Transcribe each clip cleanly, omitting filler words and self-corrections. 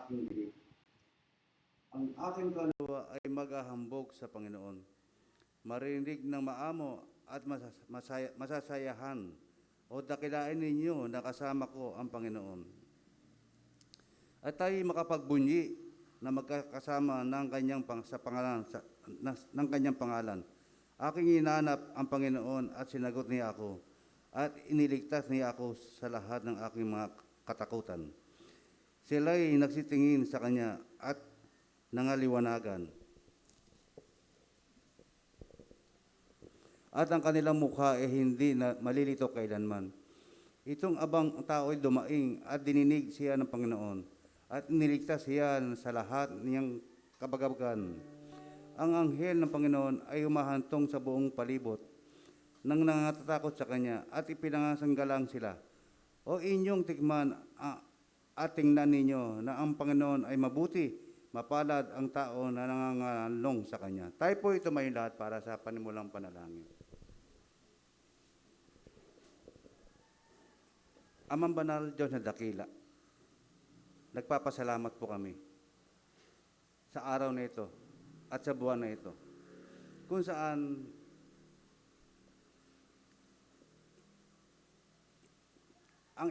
aking bibig. Ang aking kaluluwa ay maghahambog sa Panginoon. Marinig ng maamo at masasayahan o dakilain ninyo na kasama ko ang Panginoon. At tayo makapagbunyi na magkakasama ng kanyang pangalan. Aking hinanap ang Panginoon at sinagot niya ako at iniligtas niya ako sa lahat ng aking mga katakutan. Sila'y nagsitingin sa kanya at nangaliwanagan. At ang kanilang mukha ay hindi na malilito kailanman. Itong abang tao ay dumaing at dininig siya ng Panginoon at niligtas siya sa lahat niyang kabagabagan. Ang anghel ng Panginoon ay humahantong sa buong palibot nang nangangatakot sa kanya at ipinangasanggalang sila. O inyong tikman at tingnan ninyo na ang Panginoon ay mabuti, mapalad ang tao na nangangalong sa kanya. Tayo po tumayo lahat para sa panimulang panalangin. Amang banal, Diyos na dakila, nagpapasalamat po kami sa araw na ito at sa buwan na ito, kung saan ang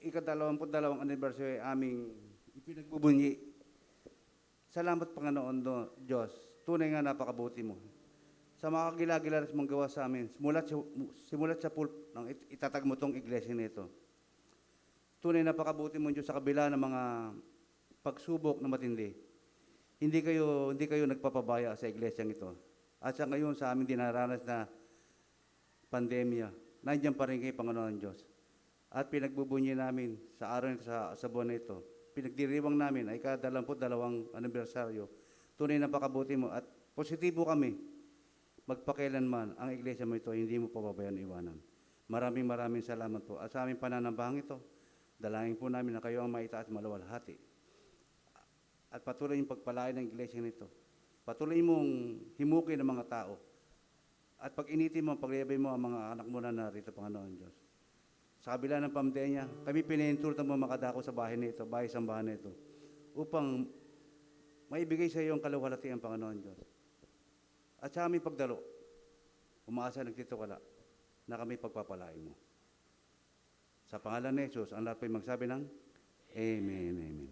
ikadalawamput-dalawang anibersaryo ay aming ipinagbubunyi. Salamat, Panginoon Diyos, tunay nga napakabuti mo. Sa mga kagilagilas mong gawa sa amin, simulat sa pulp ng itatag mo tong iglesia nito. Tunay napakabuti mo Diyos sa kabila ng mga pagsubok na matindi. Hindi kayo nagpapabaya sa iglesia ito. At sa ngayon sa aming dinaranas na pandemya, nandiyan pa rin kayo, Panginoon Diyos. At pinagbubunyi namin sa araw nito, sa buwan na ito. Pinagdiriwang namin ay ka-22 anibersaryo. Tunay napakabuti mo at positibo kami. Magpakailanman ang iglesia mo ito, hindi mo pababayaan iwanan. Maraming salamat po. At sa aming pananambahang ito, dalangin po namin na kayo ang maitaas maluwalhati. At patuloy yung pagpalain ng iglesia nito. Patuloy mong himukin ng mga tao. At pag-initin mo, paglibay mo ang mga anak mo na narito, Panginoon Diyos. Sa kabila ng pandemya, kami pinahintulot mo makadako sa bahay nito, bahay-sambahan nito, upang maibigay sa iyo ang kaluwalhatian, Panginoon Diyos. At sa aming pagdalo, umaasa nagtitiwala na kami pagpapalain mo. Sa pangalan ni Jesus, ang lahat po'y magsabi ng Amen, Amen.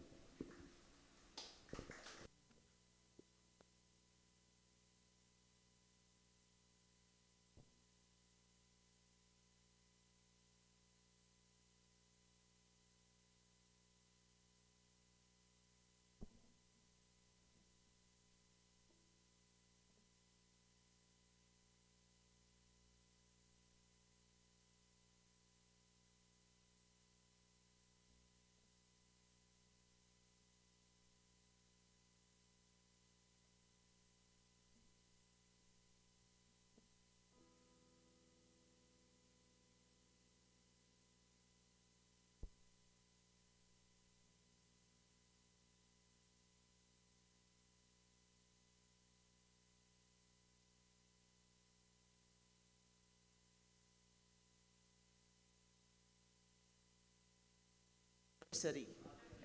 Anniversary.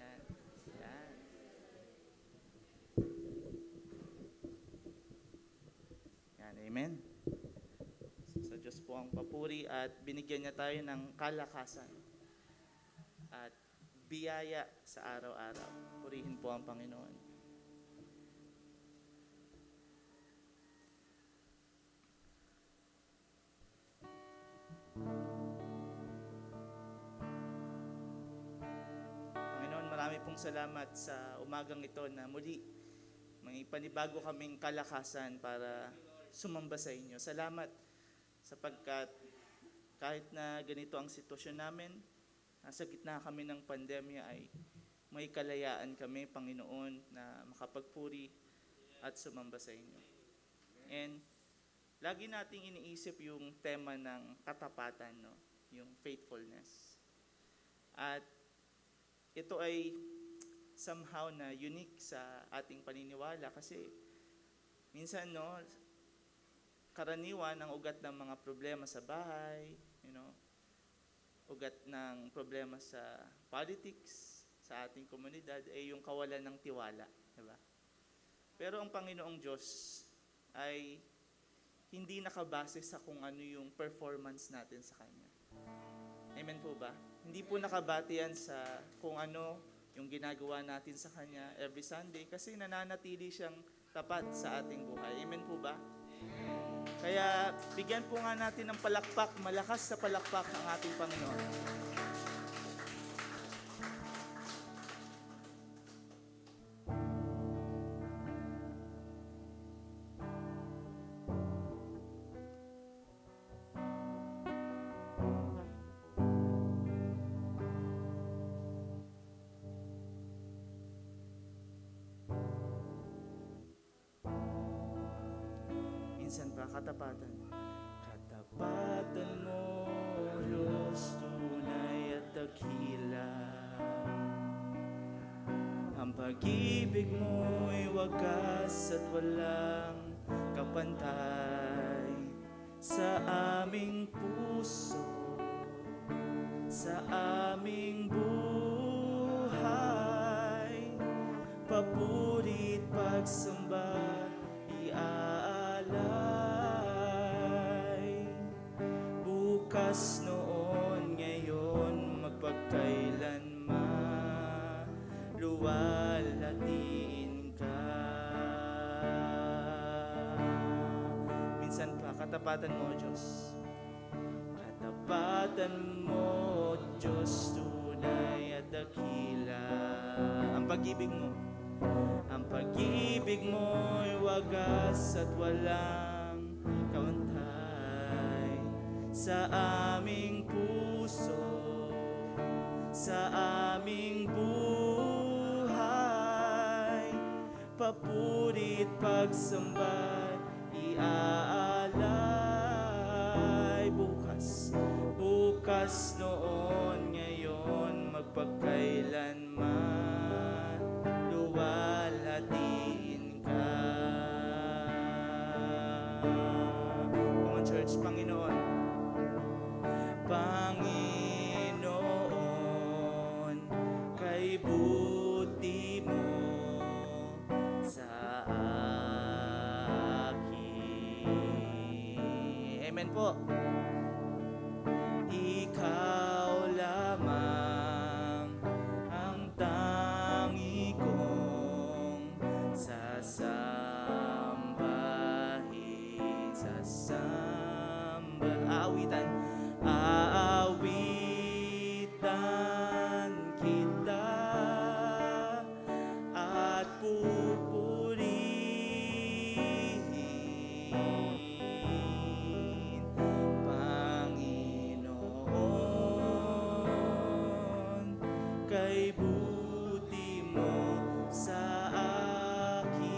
Yan. Yan. Yan. Amen. Sa Diyos po ang papuri at binigyan niya tayo ng kalakasan at biyaya sa araw-araw. Purihin po ang Panginoon. Marami pong salamat sa umagang ito na muli may panibago kaming kalakasan para sumamba sa inyo. Salamat sapagkat kahit na ganito ang sitwasyon namin, nasa gitna kami ng pandemya ay may kalayaan kami, Panginoon, na makapagpuri at sumamba sa inyo. And lagi nating iniisip yung tema ng katapatan, no? Yung faithfulness. At ito ay somehow na unique sa ating paniniwala kasi minsan, no, karaniwan ang ugat ng mga problema sa bahay, ugat ng problema sa politics, sa ating komunidad ay yung kawalan ng tiwala, di ba? Pero ang Panginoong Diyos ay hindi nakabase sa kung ano yung performance natin sa Kanya. Amen po ba? Hindi po nakabate yan sa kung ano yung ginagawa natin sa Kanya every Sunday kasi nananatili siyang tapat sa ating buhay. Amen po ba? Kaya bigyan po nga natin ng palakpak, malakas sa palakpak ang ating Panginoon. Minsan pa, katapatan. Katapatan mo, Diyos, tunay at dakila. Ang pag-ibig mo'y wagas at walang kapantay sa aming puso, sa aming buhay. Papurit pagsamba iaalay. Bukas, noon, ngayon, magpagkailanman, luwalhatiin ka. Minsan pa, katapatan mo, Diyos. Katapatan mo, Diyos, tunay at dakila. Ang pag-ibig mo, ang pag-ibig mo'y wagas at walang kawantay sa aming puso, sa aming buhay. Papurit pagsamba iaalay. Bukas, bukas, noon, ngayon, magpagkailanman, luwalhatiin ka. Come on, church. Panginoon, Panginoon, kay buti mo sa akin. Amen po. Ikaw lamang ang tangi kong sasambahin, aawitan, aawitan kita at pupurihin, Panginoon, kay buti mo sa akin.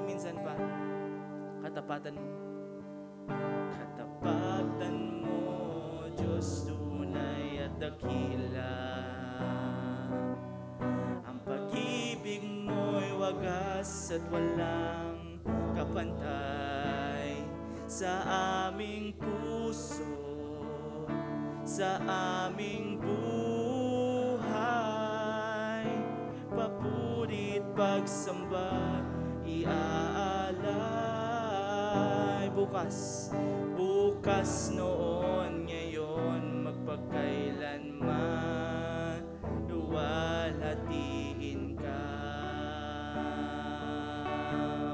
Minsan pa, katapatan mo, katapatan mo, Diyos, tunay at dakila. Ang pag-ibig mo'y wagas at walang kapantay sa aming puso, sa aming buhay. Papurit pagsamba iaalay. Bukas, bukas, noon, ngayon, magpagkailanman, luwalhatiin ka.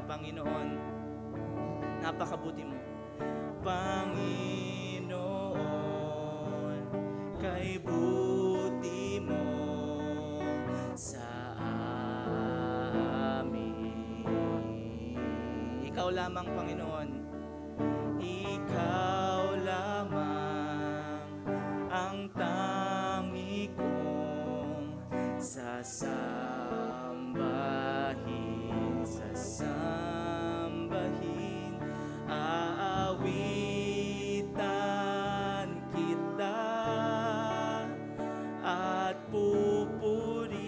Panginoon, napakabuti mo. Panginoon, kay buti mo sa amin. Ikaw lamang, Panginoon. Ikaw lamang ang tangi kong sasambahin, sasambahin, aawitan kita at pupurihin,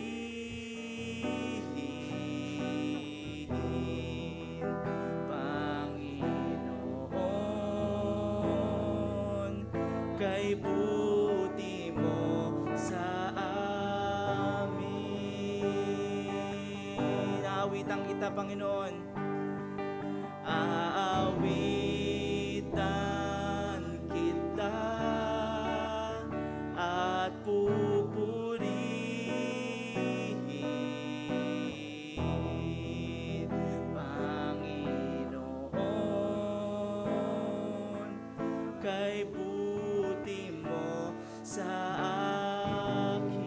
Panginoon, kay buti mo sa kanta, Panginoon. Aawitan kita at pupurihin, Panginoon, kay buti mo sa akin.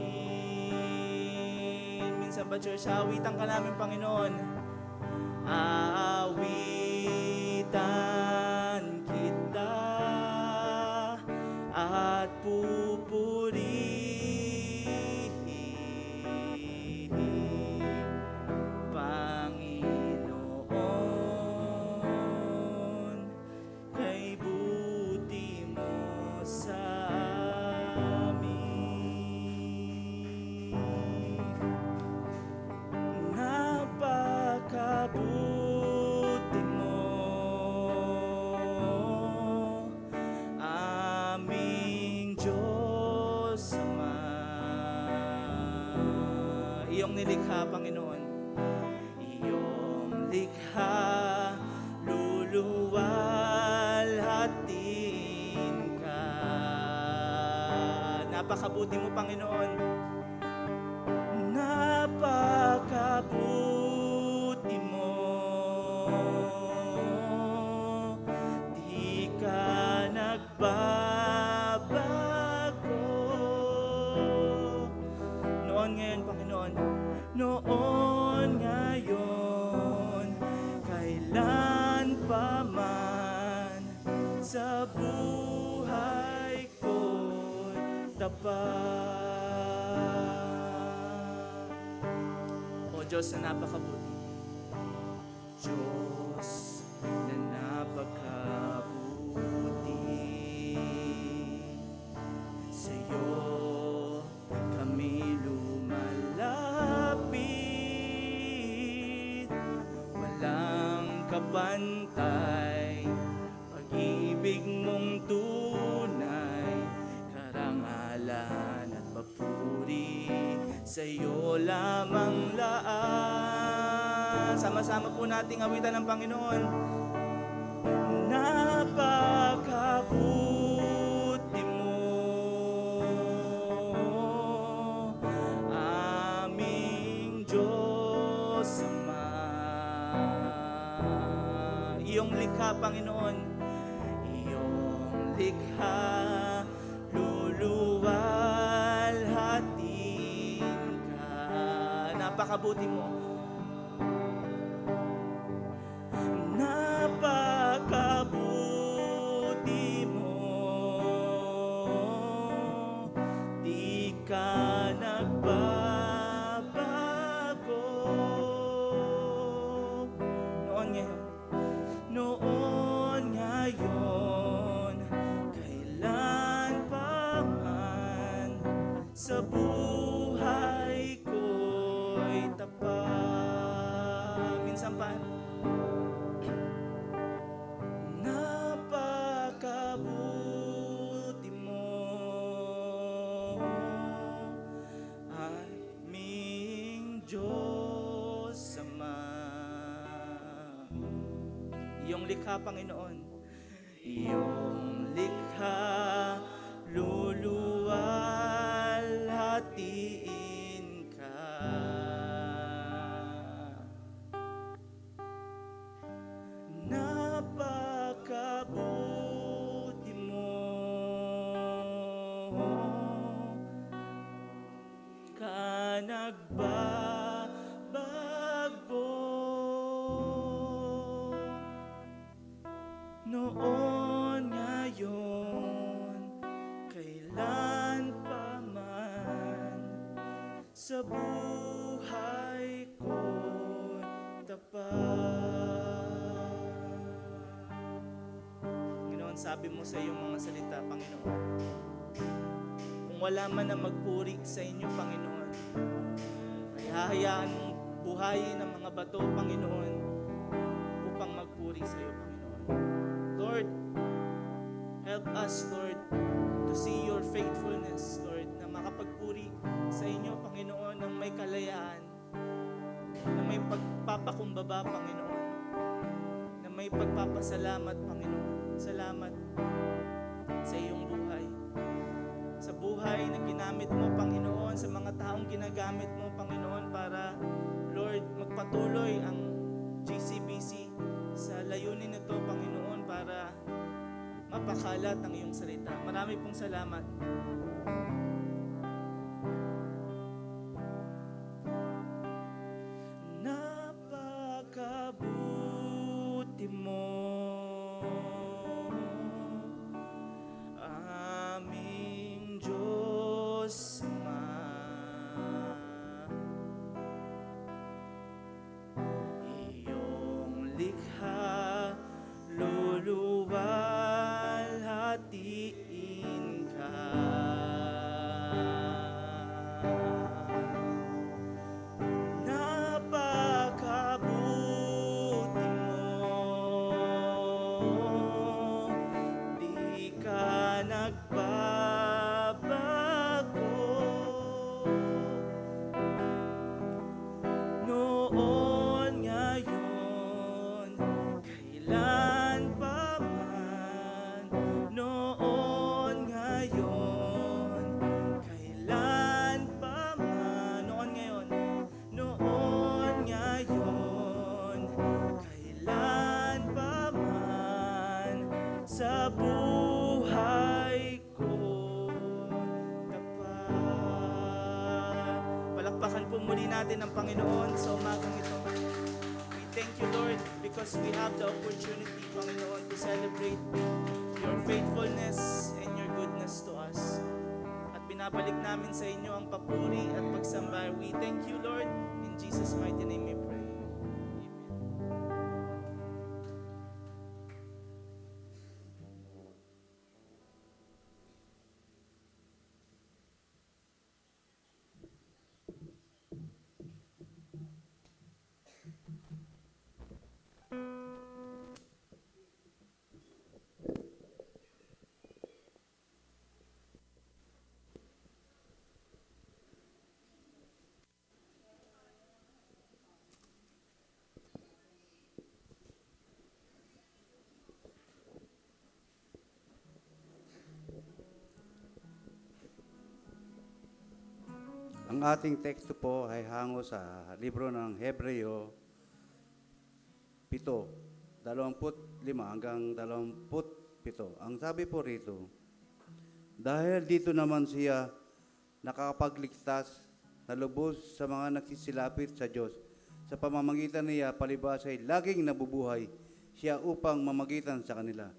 Minsan ba, church, aawitan ka namin, Panginoon? Aawitan kita at pupurihin, Panginoon, kay buti mo sa amin. Napakabuti mo, aming Diyos Ama. Iyong nilikha, Panginoon. Iyong likha, luluwalhatiin ka. Napakabuti mo, Panginoon. Napakabuti mo, di ka nagbabago. Noon ngayon, Panginoon, noon ngayon, kailan pa man, sa buhay ko'y tapat. O Diyos na napakabuti, Diyos na napakabuti, sa'yo kami lumalapit, walang kapantay, pag-ibig mong tunay, karangalan at papuri, sa'yo lamang laan. Sama-sama po nating awitan ng Panginoon. Napakabuti mo, aming Diyos Ama. Iyong likha, Panginoon, iyong likha, luluwalhatiin ka. Napakabuti mo. Napakabuti mo, di ka nagbabago. Noon ngayon, kailan pa man, sa buhay ko'y tapat. Minsan pa, napakabuti mo, aming Diyos Ama. Iyong likha, Panginoon, iyong likha, luluwalhatiin ka. Napakabuti mo, ka nagbabago. Noon ngayon, kailan pa man, sa buhay ko'y tapat. Ginoon, sabi mo sa iyong mga salita, Panginoon, kung wala man na magpuri sa inyo, Panginoon, ay hahayaan mong buhayin ang mga bato, Panginoon, upang magpuri sa iyo, Panginoon. Lord, help us, Lord, to see your faithfulness, Lord, na makapagpuri sa inyo, Panginoon, ng may kalayaan, na may pagpapakumbaba, Panginoon, na may pagpapasalamat, Panginoon. Salamat sa iyong buhay. Sa buhay na ginamit mo, Panginoon, sa mga taong ginagamit mo, Panginoon, para, Lord, magpatuloy ang GCBC sa layunin nito, Panginoon, para mapakalat ang iyong salita. Marami pong salamat. Napakabuti mo, aming Diyos Ama. Iyong likha, luluwalhatiin ka. Napakabuti mo, di ka nagbabago. Noon, ngayon, kailan pa man. Noon, ngayon, kailan pa man. Noon, ngayon, noon, ngayon, kailan pa man. Sa buhay ko tapat. Palakpakan po muli natin ang Panginoon sa umagang ito. We thank you, Lord, because we have the opportunity, Panginoon, to celebrate your faithfulness and your goodness to us. At binabalik namin sa inyo ang papuri at pagsamba. We thank you, Lord. In Jesus' mighty name we pray. Amen. Ang ating teksto po ay hango sa libro ng Hebreo 7, 25 hanggang 27. Ang sabi po rito, dahil dito naman siya nakakapagligtas na lubos sa mga nagsisilapit sa Diyos. Sa pamamagitan niya, palibhas ay laging nabubuhay siya upang mamagitan sa kanila.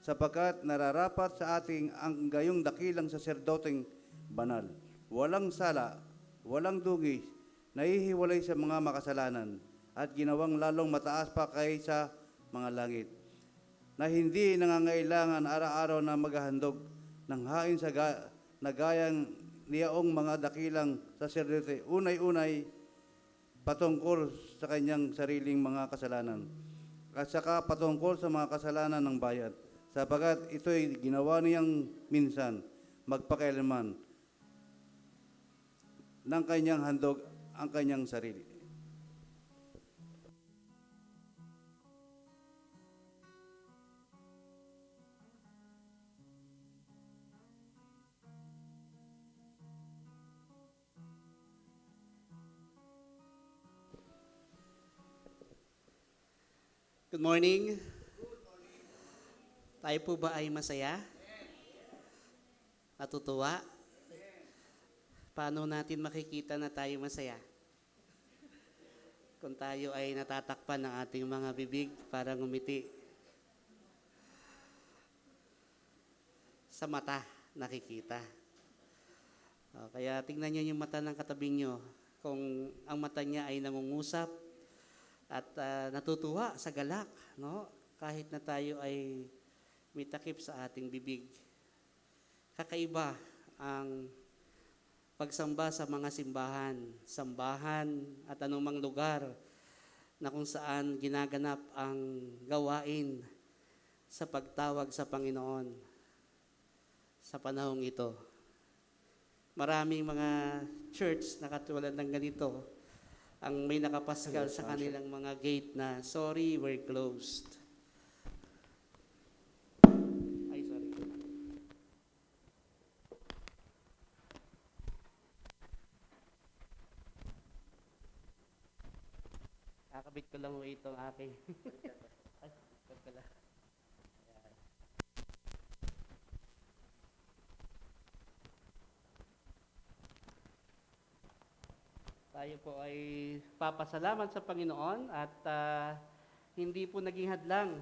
Sapagkat nararapat sa ating ang gayong dakilang saserdoteng banal, walang sala, walang dugis, nahihiwalay sa mga makasalanan, at ginawang lalong mataas pa kaysa mga langit, na hindi nangangailangan araw-araw na maghahandog ng hain sa na gayang niyaong mga dakilang saserdote, unay-unay patungkol sa kanyang sariling mga kasalanan, at saka patungkol sa mga kasalanan ng bayan, sapagat ito'y ginawa niyang minsan, magpakailanman, ng kanyang handog ang kanyang sarili. Good morning. Tayo po ba ay masaya? Natutuwa? Paano natin makikita na tayo masaya? Kung tayo ay natatakpan ng ating mga bibig para ngumiti. Sa mata nakikita. Kaya tingnan nyo yung mata ng katabing nyo. Kung ang mata niya ay nangungusap at natutuwa sa galak, no? Kahit na tayo ay may takip sa ating bibig. Kakaiba ang pagsamba sa mga sambahan at anumang lugar na kung saan ginaganap ang gawain sa pagtawag sa Panginoon sa panahong ito. Maraming mga church na katulad ng ganito ang may nakapaskal sa kanilang mga gate na, sorry, we're closed. Ay, sorry. Kakabit ko lang itong aking. Ay, wag pala. Ayan. Tayo po ay papasalamat sa Panginoon at hindi po naging hadlang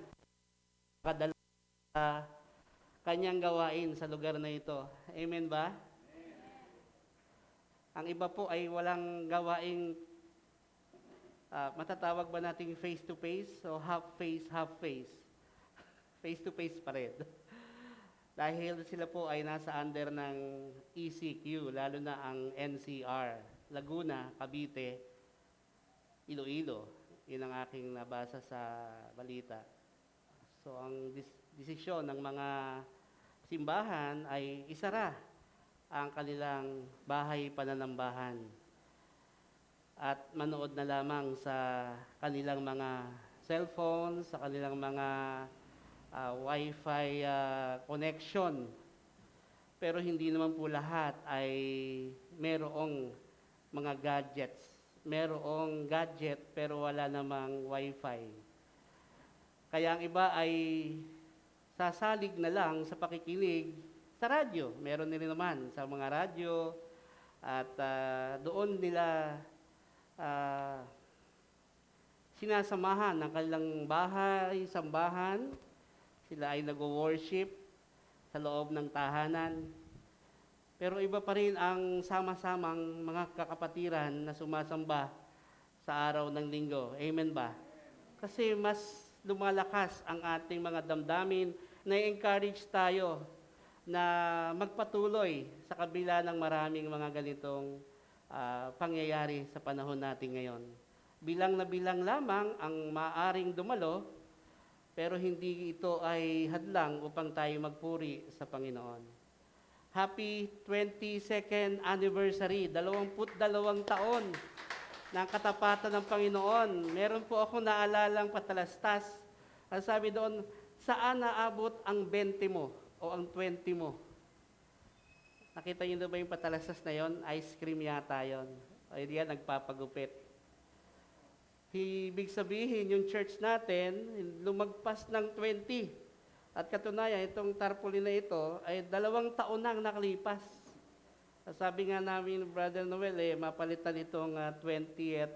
kadala sa kanyang gawain sa lugar na ito. Amen ba? Ang iba po ay walang gawaing matatawag ba nating face-to-face o half-face, half-face? Face-to-face pa rin. Dahil sila po ay nasa under ng ECQ, lalo na ang NCR. Laguna, Cavite, Iloilo. Yun ang aking nabasa sa balita. So ang desisyon ng mga simbahan ay isara ang kanilang bahay pananambahan at manood na lamang sa kanilang mga cellphone, sa kanilang mga Wi-Fi connection. Pero hindi naman po lahat ay merong mga gadgets. Merong gadget pero wala namang Wi-Fi. Kaya ang iba ay sasalig na lang sa pakikinig sa radyo. Meron nila naman sa mga radyo at doon nila sinasamahan ng kanilang bahay, sambahan. Sila ay nag-worship sa loob ng tahanan. Pero iba pa rin ang sama-samang mga kakapatiran na sumasamba sa araw ng linggo. Amen ba? Kasi mas lumalakas ang ating mga damdamin, na-encourage tayo na magpatuloy sa kabila ng maraming mga ganitong pangyayari sa panahon natin ngayon. Bilang na bilang lamang ang maaring dumalo, pero hindi ito ay hadlang upang tayo magpuri sa Panginoon. Happy 22nd anniversary, 22 taon ng katapatan ng Panginoon. Meron po ako naalalang patalastas. Ang sabi doon, saan naabot ang 20 mo o ang 20 mo? Nakita niyo na ba yung patalastas na yon? Ice cream yata yon. Ay diyan, nagpapagupit. Ibig sabihin, yung church natin, lumagpas ng 20. At katunayan, itong tarpaulin na ito ay 2 taon nang nakalipas. Sabi nga namin, Brother Noel, mapalitan itong 20th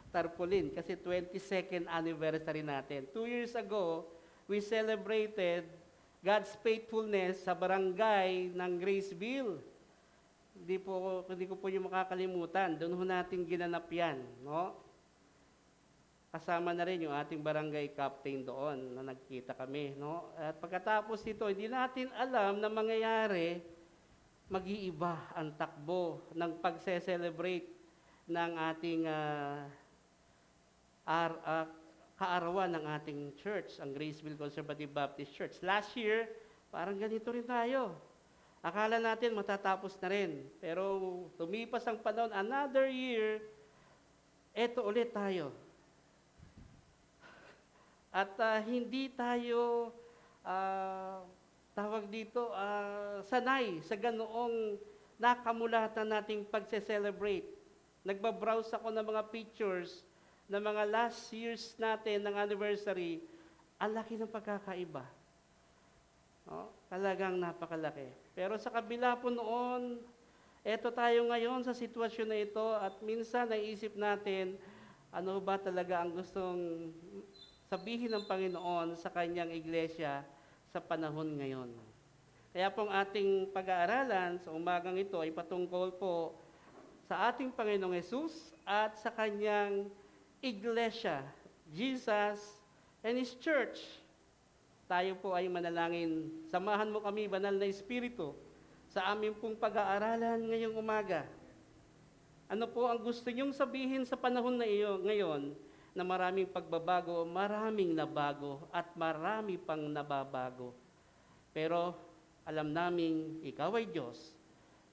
tarpaulin kasi 22nd anniversary natin. 2 years ago, we celebrated God's faithfulness sa barangay ng Graceville. Hindi ko po yung makakalimutan. Doon ho natin ginanap yan, no? Kasama na rin yung ating barangay captain doon na nagkita kami, no? At pagkatapos nito, hindi natin alam na mangyayari, mag-iiba ang takbo ng pagse-celebrate ng ating kaarawan ng ating church, ang Graceville Conservative Baptist Church. Last year, parang ganito rin tayo. Akala natin matatapos na rin. Pero tumipas ang panahon, another year, eto ulit tayo. At hindi tayo, tawag dito, sanay sa ganoong nakamulatan nating pagse-celebrate. Nagbabrowse ako ng mga pictures ng mga last years natin ng anniversary. Ang laki ng pagkakaiba. No? Talagang napakalaki. Pero sa kabila po noon, eto tayo ngayon sa sitwasyon na ito at minsan naisip natin, ano ba talaga ang gustong sabihin ng Panginoon sa kanyang iglesia sa panahon ngayon. Kaya pong ating pag-aaralan sa umagang ito ay patungkol po sa ating Panginoong Hesus at sa kanyang iglesia, Jesus and His church. Tayo po ay manalangin. Samahan mo kami, Banal na Espiritu, sa aming pong pag-aaralan ngayong umaga. Ano po ang gusto niyong sabihin sa panahon na iyo ngayon na maraming pagbabago, maraming nabago, at marami pang nababago. Pero alam naming ikaw ay Diyos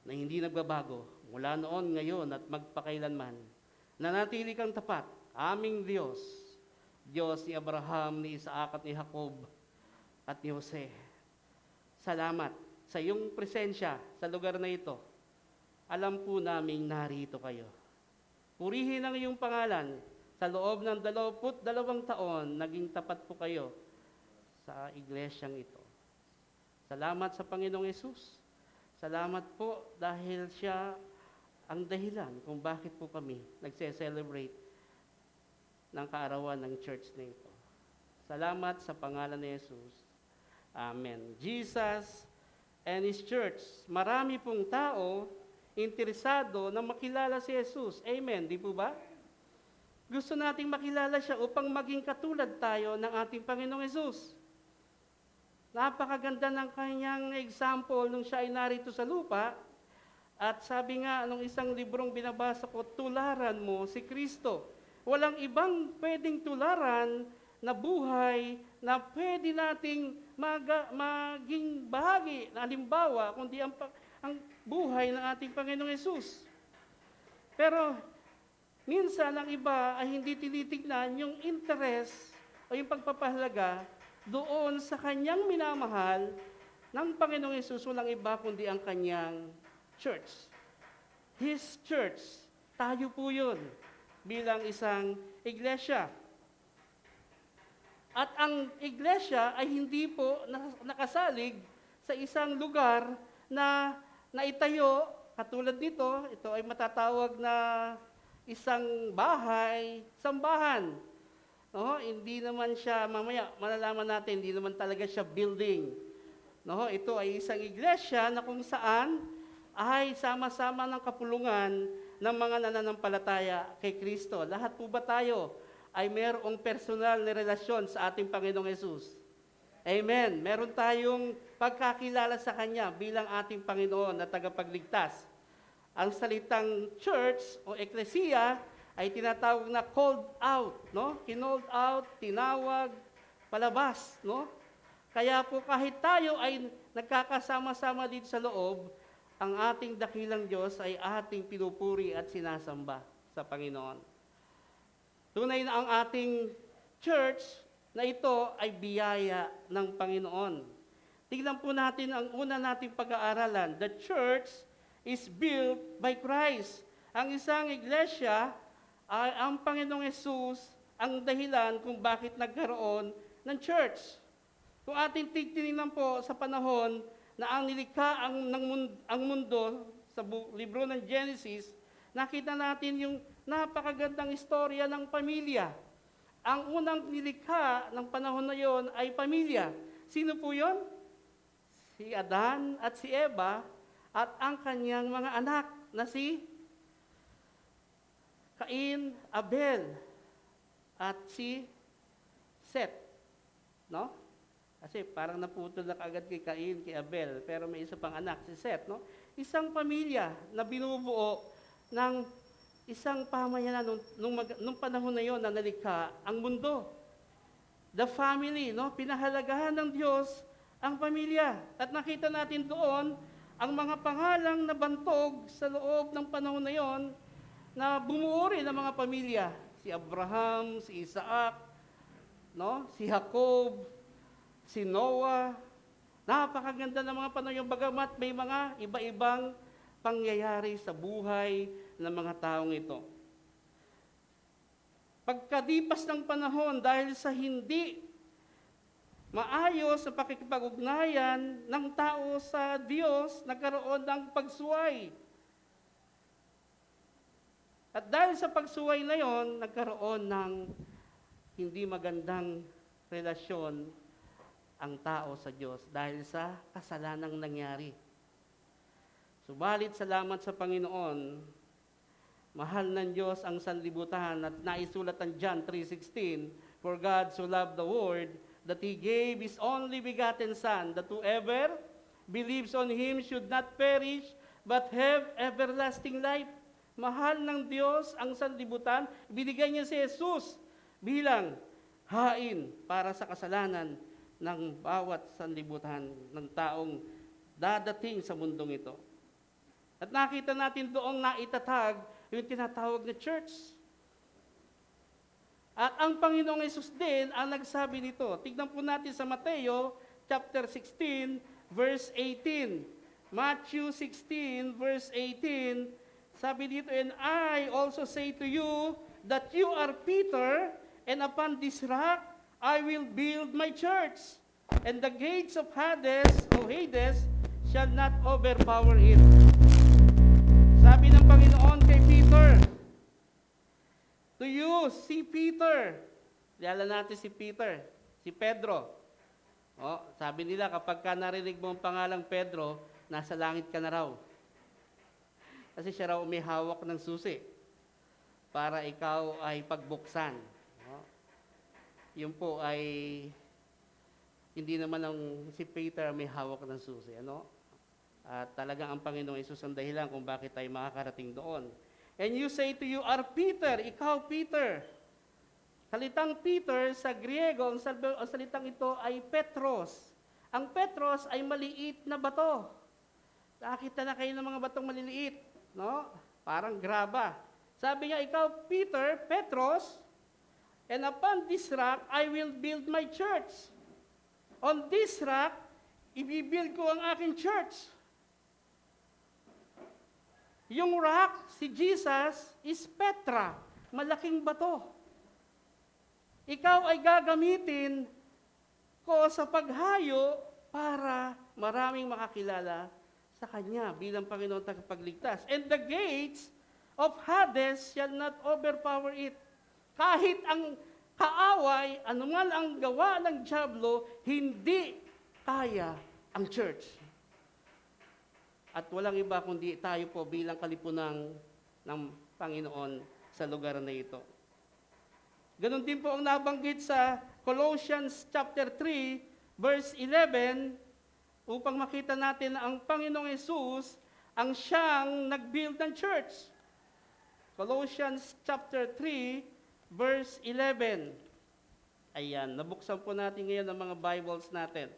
na hindi nagbabago mula noon, ngayon, at magpakailanman. nanatili kang tapat, aming Diyos, Diyos ni Abraham, ni Isaac at ni Jacob at ni Jose. Salamat sa iyong presensya sa lugar na ito. Alam po naming narito kayo. Purihin ang iyong pangalan. Sa loob ng 22 taon, naging tapat po kayo sa iglesyang ito. Salamat sa Panginoong Yesus. Salamat po dahil siya ang dahilan kung bakit po kami nagse-celebrate ng kaarawan ng church na ito. Salamat sa pangalan ni Jesus. Amen. Jesus and His church. Marami pong tao interesado na makilala si Jesus. Amen. Di po ba? Gusto nating makilala siya upang maging katulad tayo ng ating Panginoong Jesus. Napakaganda ng kanyang example nung siya ay narito sa lupa. At sabi nga nung isang librong binabasa ko, tularan mo si Kristo. Walang ibang pwedeng tularan na buhay na pwede nating maging bahagi na halimbawa, kundi ang buhay ng ating Panginoong Yesus. Pero minsan ang iba ay hindi tinitignan yung interest o yung pagpapahalaga doon sa kanyang minamahal ng Panginoong Yesus. Walang iba kundi ang kanyang church. His church. Tayo po yun bilang isang iglesia. At ang iglesia ay hindi po nakasalig sa isang lugar na naitayo, katulad nito, ito ay matatawag na isang bahay, sambahan. No, hindi naman siya, mamaya malalaman natin, hindi naman talaga siya building. No, ito ay isang iglesia na kung saan ay sama-sama ng kapulungan ng mga nananampalataya kay Kristo. Lahat po ba tayo ay mayroong personal na relasyon sa ating Panginoong Yesus? Amen. Meron tayong pagkakilala sa Kanya bilang ating Panginoon at tagapagligtas. Ang salitang church o eklesiya ay tinatawag na called out, no? Kinold out, tinawag, palabas, no? Kaya po kahit tayo ay nagkakasama-sama dito sa loob, ang ating dakilang Diyos ay ating pinupuri at sinasamba sa Panginoon. Tunay na ang ating church na ito ay biyaya ng Panginoon. Tingnan po natin ang una nating pag-aaralan. The church is built by Christ. Ang isang iglesia ay ang Panginoong Yesus ang dahilan kung bakit nagkaroon ng church. Kung ating titingnan po sa panahon na ang nilikha ang mundo sa libro ng Genesis, nakita natin yung napakagandang istorya ng pamilya. Ang unang nilikha ng panahon na yon ay pamilya. Sino po yon? Si Adan at si Eva at ang kanyang mga anak na si Cain, Abel at si Seth. No? Kasi parang naputol na kaagad kay Cain, kay Abel, pero may isa pang anak, si Seth. No? Isang pamilya na binubuo ng isang pamayanan nung panahon na yon na nalikha ang mundo. The family, no? Pinahalagahan ng Diyos ang pamilya. At nakita natin doon ang mga pangalang nabantog sa loob ng panahon na yon na bumuo rin ng mga pamilya. Si Abraham, si Isaac, no? Si Jacob, si Noah. Napakaganda ng mga panahon yung bagamat may mga iba-ibang pangyayari sa buhay ng mga taong ito. Pagkadipas ng panahon, dahil sa hindi maayos sa pakikipag-ugnayan ng tao sa Diyos, nagkaroon ng pagsuway. At dahil sa pagsuway na yon, nagkaroon ng hindi magandang relasyon ang tao sa Diyos dahil sa kasalanang nangyari. Subalit salamat sa Panginoon, mahal ng Diyos ang sanlibutan at naisulat ang John 3:16, for God so loved the world that He gave His only begotten Son, that whoever believes on Him should not perish, but have everlasting life. Mahal ng Diyos ang sanlibutan, binigay niya si Jesus bilang hain para sa kasalanan ng bawat sanlibutan ng taong dadating sa mundong ito. At nakita natin doong naitatag yung tinatawag na church. At ang Panginoong Yesus din ang nagsabi nito. Tignan po natin sa Mateo chapter 16, verse 18. Matthew 16, verse 18, sabi dito, "And I also say to you that you are Peter, and upon this rock I will build my church, and the gates of Hades shall not overpower it." Sabi ng Panginoon kay Peter, to you, si Peter. Kilala natin si Peter, si Pedro. Sabi nila, kapag ka narinig mo ang pangalang Pedro, nasa langit ka na raw. Kasi siya raw may hawak ng susi para ikaw ay pagbuksan. Yun po ay hindi naman si Peter may hawak ng susi. At talagang ang Panginoong Yesus ang dahilan kung bakit tayo makakarating doon. "And you say to you are Peter," ikaw Peter. Salitang Peter sa Griego, ang salitang ito ay Petros. Ang Petros ay maliit na bato. Nakakita na kayo ng mga batong maliliit, no? Parang graba. Sabi niya, ikaw Peter, Petros, and upon this rock I will build my church. On this rock, ibibuild ko ang aking church. Yung rock, si Jesus, is Petra, malaking bato. Ikaw ay gagamitin ko sa paghayo para maraming makakilala sa Kanya bilang Panginoon tagapagligtas. "And the gates of Hades shall not overpower it." Kahit ang kaaway, anuman ang gawa ng dyablo, hindi kaya ang church. At walang iba kundi tayo po bilang kalipunan ng Panginoon sa lugar na ito. Ganon din po ang nabanggit sa Colossians chapter 3, verse 11, upang makita natin na ang Panginoong Yesus ang siyang nag-build ng church. Colossians chapter 3, verse 11. Ayan, nabuksan po natin ngayon ang mga Bibles natin.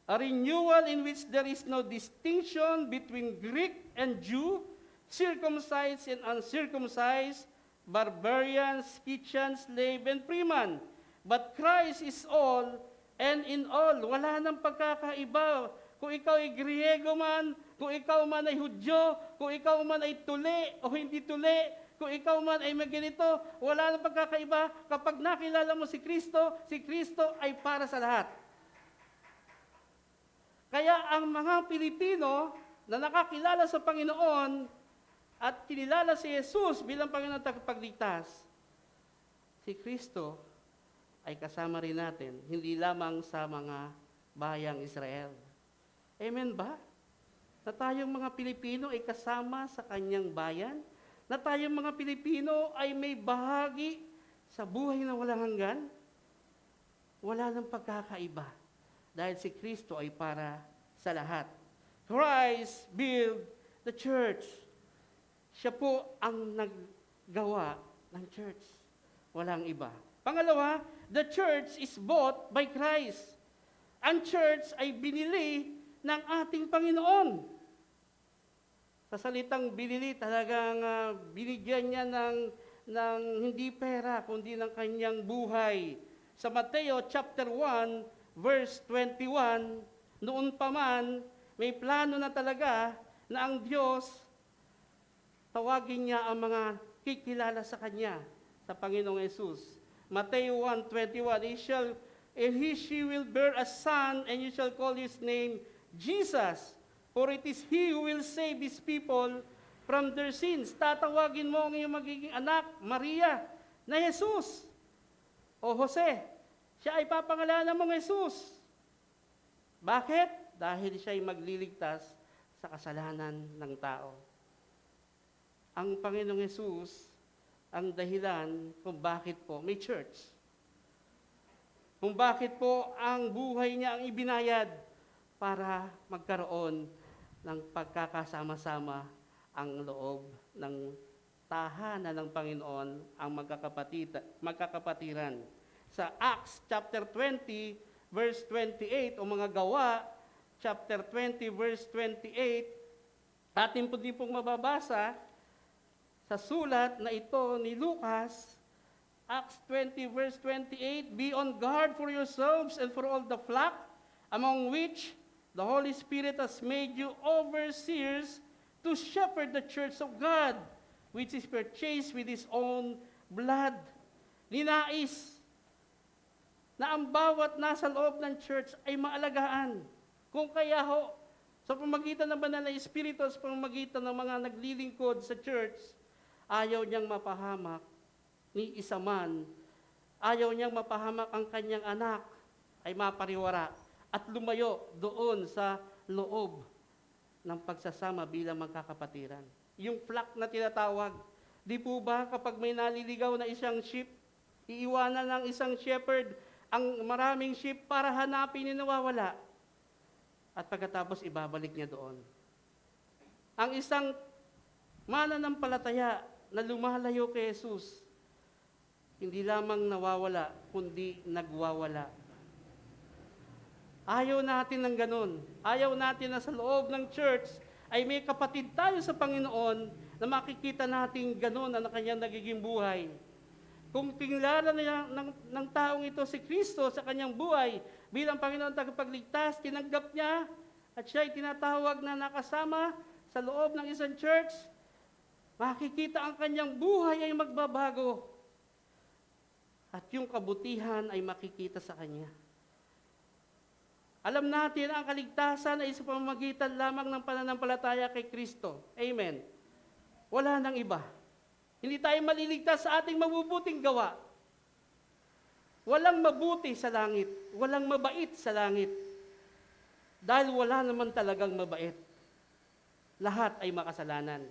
"A renewal in which there is no distinction between Greek and Jew, circumcised and uncircumcised, barbarian, Scythian, slave, and freeman. But Christ is all and in all." Wala nang pagkakaiba. Kung ikaw ay Griego man, kung ikaw man ay Hudyo, kung ikaw man ay tuli o hindi tuli, kung ikaw man ay maganito, wala nang pagkakaiba. Kapag nakilala mo si Kristo ay para sa lahat. Kaya ang mga Pilipino na nakakilala sa Panginoon at kinilala si Jesus bilang Panginoon tagapagligtas, si Kristo ay kasama rin natin, hindi lamang sa mga bayang Israel. Amen ba? Na tayong mga Pilipino ay kasama sa kanyang bayan, na tayong mga Pilipino ay may bahagi sa buhay na walang hanggan. Wala nang pagkakaiba dahil si Kristo ay para sa lahat. Christ built the church. Siya po ang naggawa ng church. Walang iba. Pangalawa, the church is bought by Christ. Ang church ay binili ng ating Panginoon. Sa salitang binili, talagang binigyan niya ng hindi pera, kundi ng kanyang buhay. Sa Mateo chapter 1, verse 21, noon pa man, may plano na talaga na ang Diyos, tawagin niya ang mga kikilala sa Kanya, sa Panginoong Yesus. Mateo 1:21, she will bear a son, and you shall call his name Jesus, for it is he who will save his people from their sins. Tatawagin mo ang iyong magiging anak, Maria, na Jesus. O Jose, siya ay papangalanan mong Jesus. Bakit? Dahil siya ay magliligtas sa kasalanan ng tao. Ang Panginoong Jesus ang dahilan kung bakit po may church. Kung bakit po ang buhay niya ang ibinayad para magkaroon ng pagkakasama-sama ang loob ng tahanan ng Panginoon, ang magkakapatiran. Sa Acts chapter 20, verse 28, o mga gawa, chapter 20, verse 28, atin po din pong mababasa, sa sulat na ito ni Lucas, Acts 20 verse 28, "Be on guard for yourselves and for all the flock, among which the Holy Spirit has made you overseers to shepherd the church of God, which is purchased with His own blood." Ninais na ang bawat nasa loob ng church ay maalagaan. Kung kaya ho, sa pamamagitan ng banal na Espiritu, sa pamamagitan ng mga naglilingkod sa church, ayaw niyang mapahamak ni isa man. Ayaw niyang mapahamak ang kanyang anak ay mapariwara at lumayo doon sa loob ng pagsasama bilang magkakapatiran. Yung flock na tinatawag, di po ba kapag may naliligaw na isang sheep, iiwanan ng isang shepherd ang maraming sheep para hanapin yung nawawala. At pagkatapos ibabalik niya doon. Ang isang mananampalataya na lumalayo kay Jesus, hindi lamang nawawala, kundi nagwawala. Ayaw natin ng ganun. Ayaw natin na sa loob ng church ay may kapatid tayo sa Panginoon na makikita natin ganun ang kanyang nagiging buhay. Kung kinilala niya ng taong ito si Kristo sa kanyang buhay bilang Panginoon tagapagligtas, tinanggap niya at siya ay tinatawag na nakasama sa loob ng isang church, makikita ang kanyang buhay ay magbabago. At yung kabutihan ay makikita sa kanya. Alam natin ang kaligtasan ay sa pamamagitan lamang ng pananampalataya kay Kristo. Amen. Wala nang iba. Hindi tayo maliligtas sa ating mabubuting gawa. Walang mabuti sa langit. Walang mabait sa langit. Dahil wala naman talagang mabait. Lahat ay makasalanan.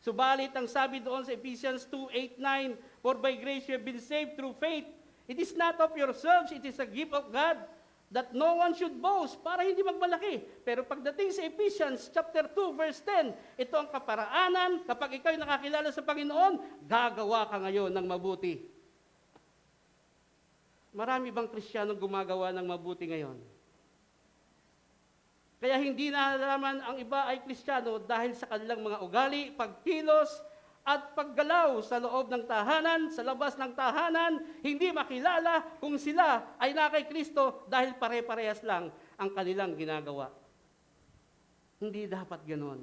Subalit ang sabi doon sa Ephesians 2:8-9, "For by grace you have been saved through faith. It is not of yourselves, it is a gift of God, that no one should boast," para hindi magmalaki. Pero pagdating sa Ephesians chapter 2 verse 10, ito ang kaparaanan, kapag ikaw ay nakakilala sa Panginoon, gagawa ka ngayon ng mabuti. Marami bang Kristiyanong gumagawa ng mabuti ngayon? Kaya hindi nalalaman ang iba ay Kristiyano dahil sa kanilang mga ugali, pagkilos, at paggalaw sa loob ng tahanan, sa labas ng tahanan, hindi makilala kung sila ay na kay Kristo dahil pare-parehas lang ang kanilang ginagawa. Hindi dapat ganon.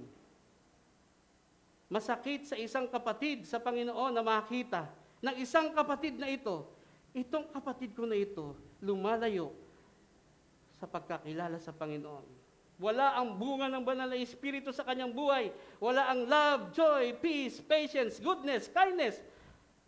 Masakit sa isang kapatid sa Panginoon na makita ng isang kapatid na itong kapatid ko na ito, lumalayo sa pagkakilala sa Panginoon. Wala ang bunga ng banal na Espiritu sa kanyang buhay. Wala ang love, joy, peace, patience, goodness, kindness,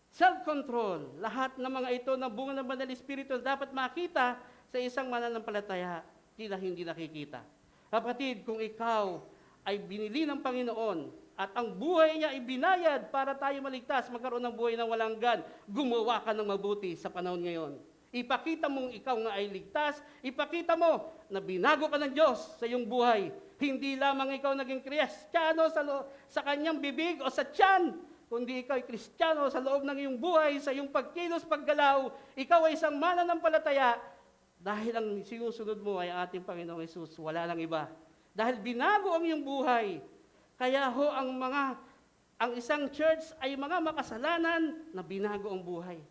self-control. Lahat ng mga ito ng bunga ng banal na Espiritu dapat makita sa isang mananampalataya, tila hindi nakikita. Kapatid, kung ikaw ay binili ng Panginoon at ang buhay niya ay binayad para tayo maligtas, magkaroon ng buhay na walang hanggan, gumawa ka ng mabuti sa panahon ngayon. Ipakita mong ikaw nga ay ligtas, ipakita mo na binago ka ng Diyos sa iyong buhay. Hindi lamang ikaw naging Kristiyano sa kanyang bibig o sa tiyan, kundi ikaw ay Kristiyano sa loob ng iyong buhay, sa iyong pagkilos, paggalaw. Ikaw ay isang mananampalataya dahil ang sinusunod mo ay ating Panginoong Hesus, wala lang iba. Dahil binago ang iyong buhay. Kaya ho ang isang church ay mga makasalanan na binago ang buhay.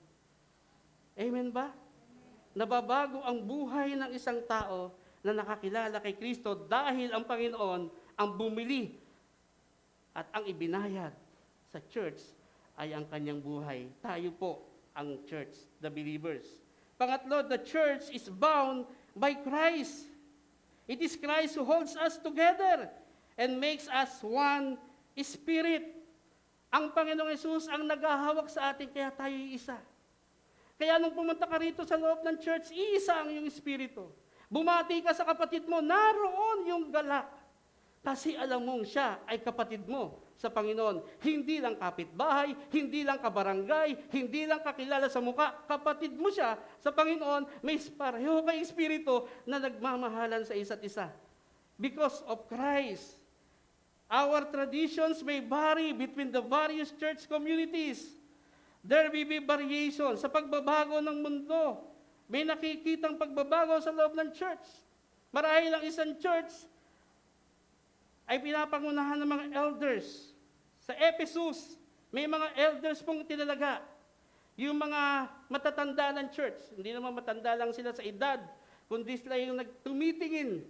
Amen ba? Nababago ang buhay ng isang tao na nakakilala kay Kristo dahil ang Panginoon ang bumili at ang ibinayad sa church ay ang kanyang buhay. Tayo po ang church, the believers. Pangatlo, the church is bound by Christ. It is Christ who holds us together and makes us one spirit. Ang Panginoong Hesus ang naghahawak sa atin, kaya tayo isa. Kaya nung pumunta ka rito sa loob ng church, iisa ang iyong espiritu. Bumati ka sa kapatid mo, naroon yung galak. Kasi alam mong siya ay kapatid mo sa Panginoon. Hindi lang kapitbahay, hindi lang kabarangay, hindi lang kakilala sa muka. Kapatid mo siya sa Panginoon, may pareho kay espiritu na nagmamahalan sa isa't isa. Because of Christ, our traditions may vary between the various church communities. There may be variation sa pagbabago ng mundo. May nakikitang pagbabago sa loob ng church. Marahil ang isang church ay pinapangunahan ng mga elders. Sa Ephesus, May mga elders pong tinalaga. Yung mga matatanda ng church, hindi naman matanda lang sila sa edad, kundi sila yung tumitingin,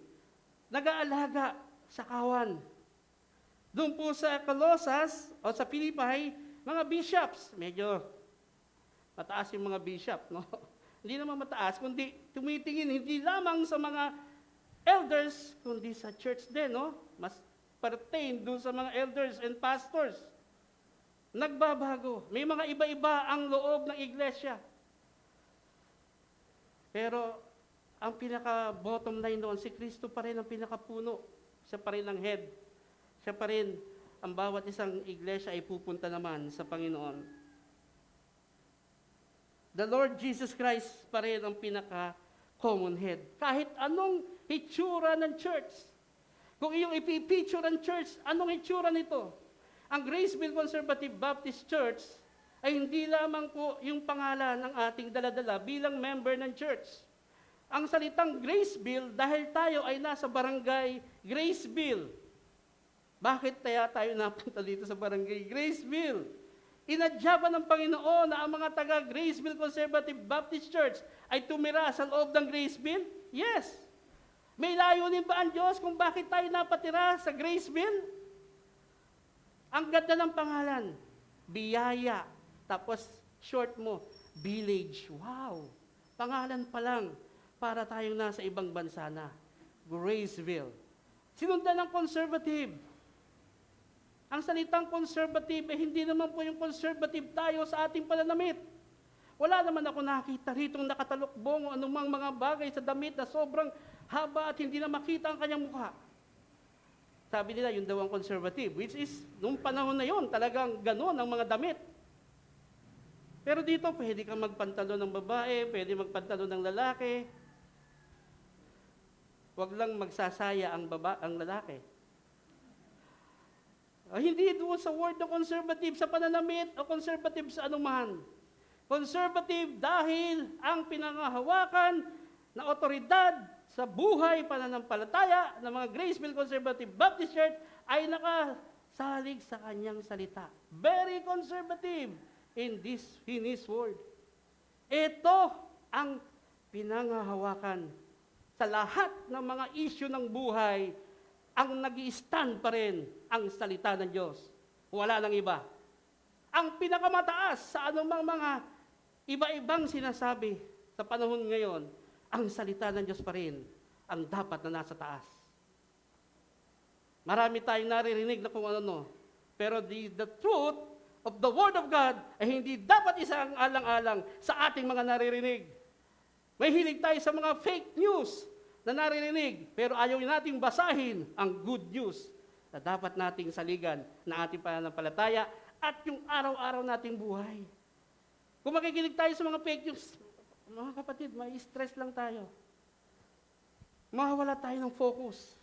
nag-aalaga sa kawan. Doon po sa Colossus o sa Philippi, mga bishops, medyo mataas yung mga bishop, no? Hindi naman mataas, kundi tumitingin hindi lamang sa mga elders, kundi sa church din, no? Mas pertain doon sa mga elders and pastors. Nagbabago. May mga iba-iba ang loob ng iglesia. Pero ang pinaka-bottom line doon, si Kristo pa rin ang pinakapuno. Siya pa rin ang head. Siya pa rin ang bawat isang iglesia ay pupunta naman sa Panginoon. The Lord Jesus Christ pa rin ang pinaka-common head. Kahit anong hitsura ng church. Kung iyong ipipicture ang church, anong hitsura nito? Ang Graceville Conservative Baptist Church ay hindi lamang po yung pangalan ng ating daladala bilang member ng church. Ang salitang Graceville, dahil tayo ay nasa barangay Graceville. Bakit kaya tayo napunta dito sa barangay Graceville? Inadyaban ng Panginoon na ang mga taga Graceville Conservative Baptist Church ay tumira sa loob ng Graceville? Yes. May layunin ba ang Diyos kung bakit tayo napatira sa Graceville? Ang ganda ng pangalan, biyaya, tapos short mo, village. Wow! Pangalan pa lang, para tayong nasa ibang bansa na. Graceville. Sinundan ng conservative. Ang salitang conservative, hindi naman po yung conservative tayo sa ating pananamit. Wala naman ako nakita ritong nakatalukbong o anumang mga bagay sa damit na sobrang haba at hindi na makita ang kanyang mukha. Sabi nila, yun daw ang conservative, which is, nung panahon na yun, talagang gano'n ang mga damit. Pero dito, pwede kang magpantalo ng babae, pwede magpantalo ng lalaki. Huwag lang magsasaya ang lalaki. Hindi doon sa word ng conservative sa pananamit o conservative sa anuman. Conservative dahil ang pinangahawakan na otoridad sa buhay pananampalataya ng mga Graceville Conservative Baptist Church ay nakasalig sa kanyang salita. Very conservative in His word. Ito ang pinangahawakan sa lahat ng mga issue ng buhay. Ang nag-i-stand pa rin ang salita ng Diyos. Wala nang iba. Ang pinakamataas sa anumang mga iba-ibang sinasabi sa panahon ngayon, ang salita ng Diyos pa rin ang dapat na nasa taas. Marami tayong naririnig na kung ano, pero the truth of the Word of God ay hindi dapat isang alang-alang sa ating mga naririnig. May hilig tayo sa mga fake news na naririnig, pero ayaw nating basahin ang good news na dapat nating saligan na ating pananampalataya at yung araw-araw nating buhay. Kung makikinig tayo sa mga fake news, mga kapatid, may stress lang tayo. Mawawala tayo ng focus.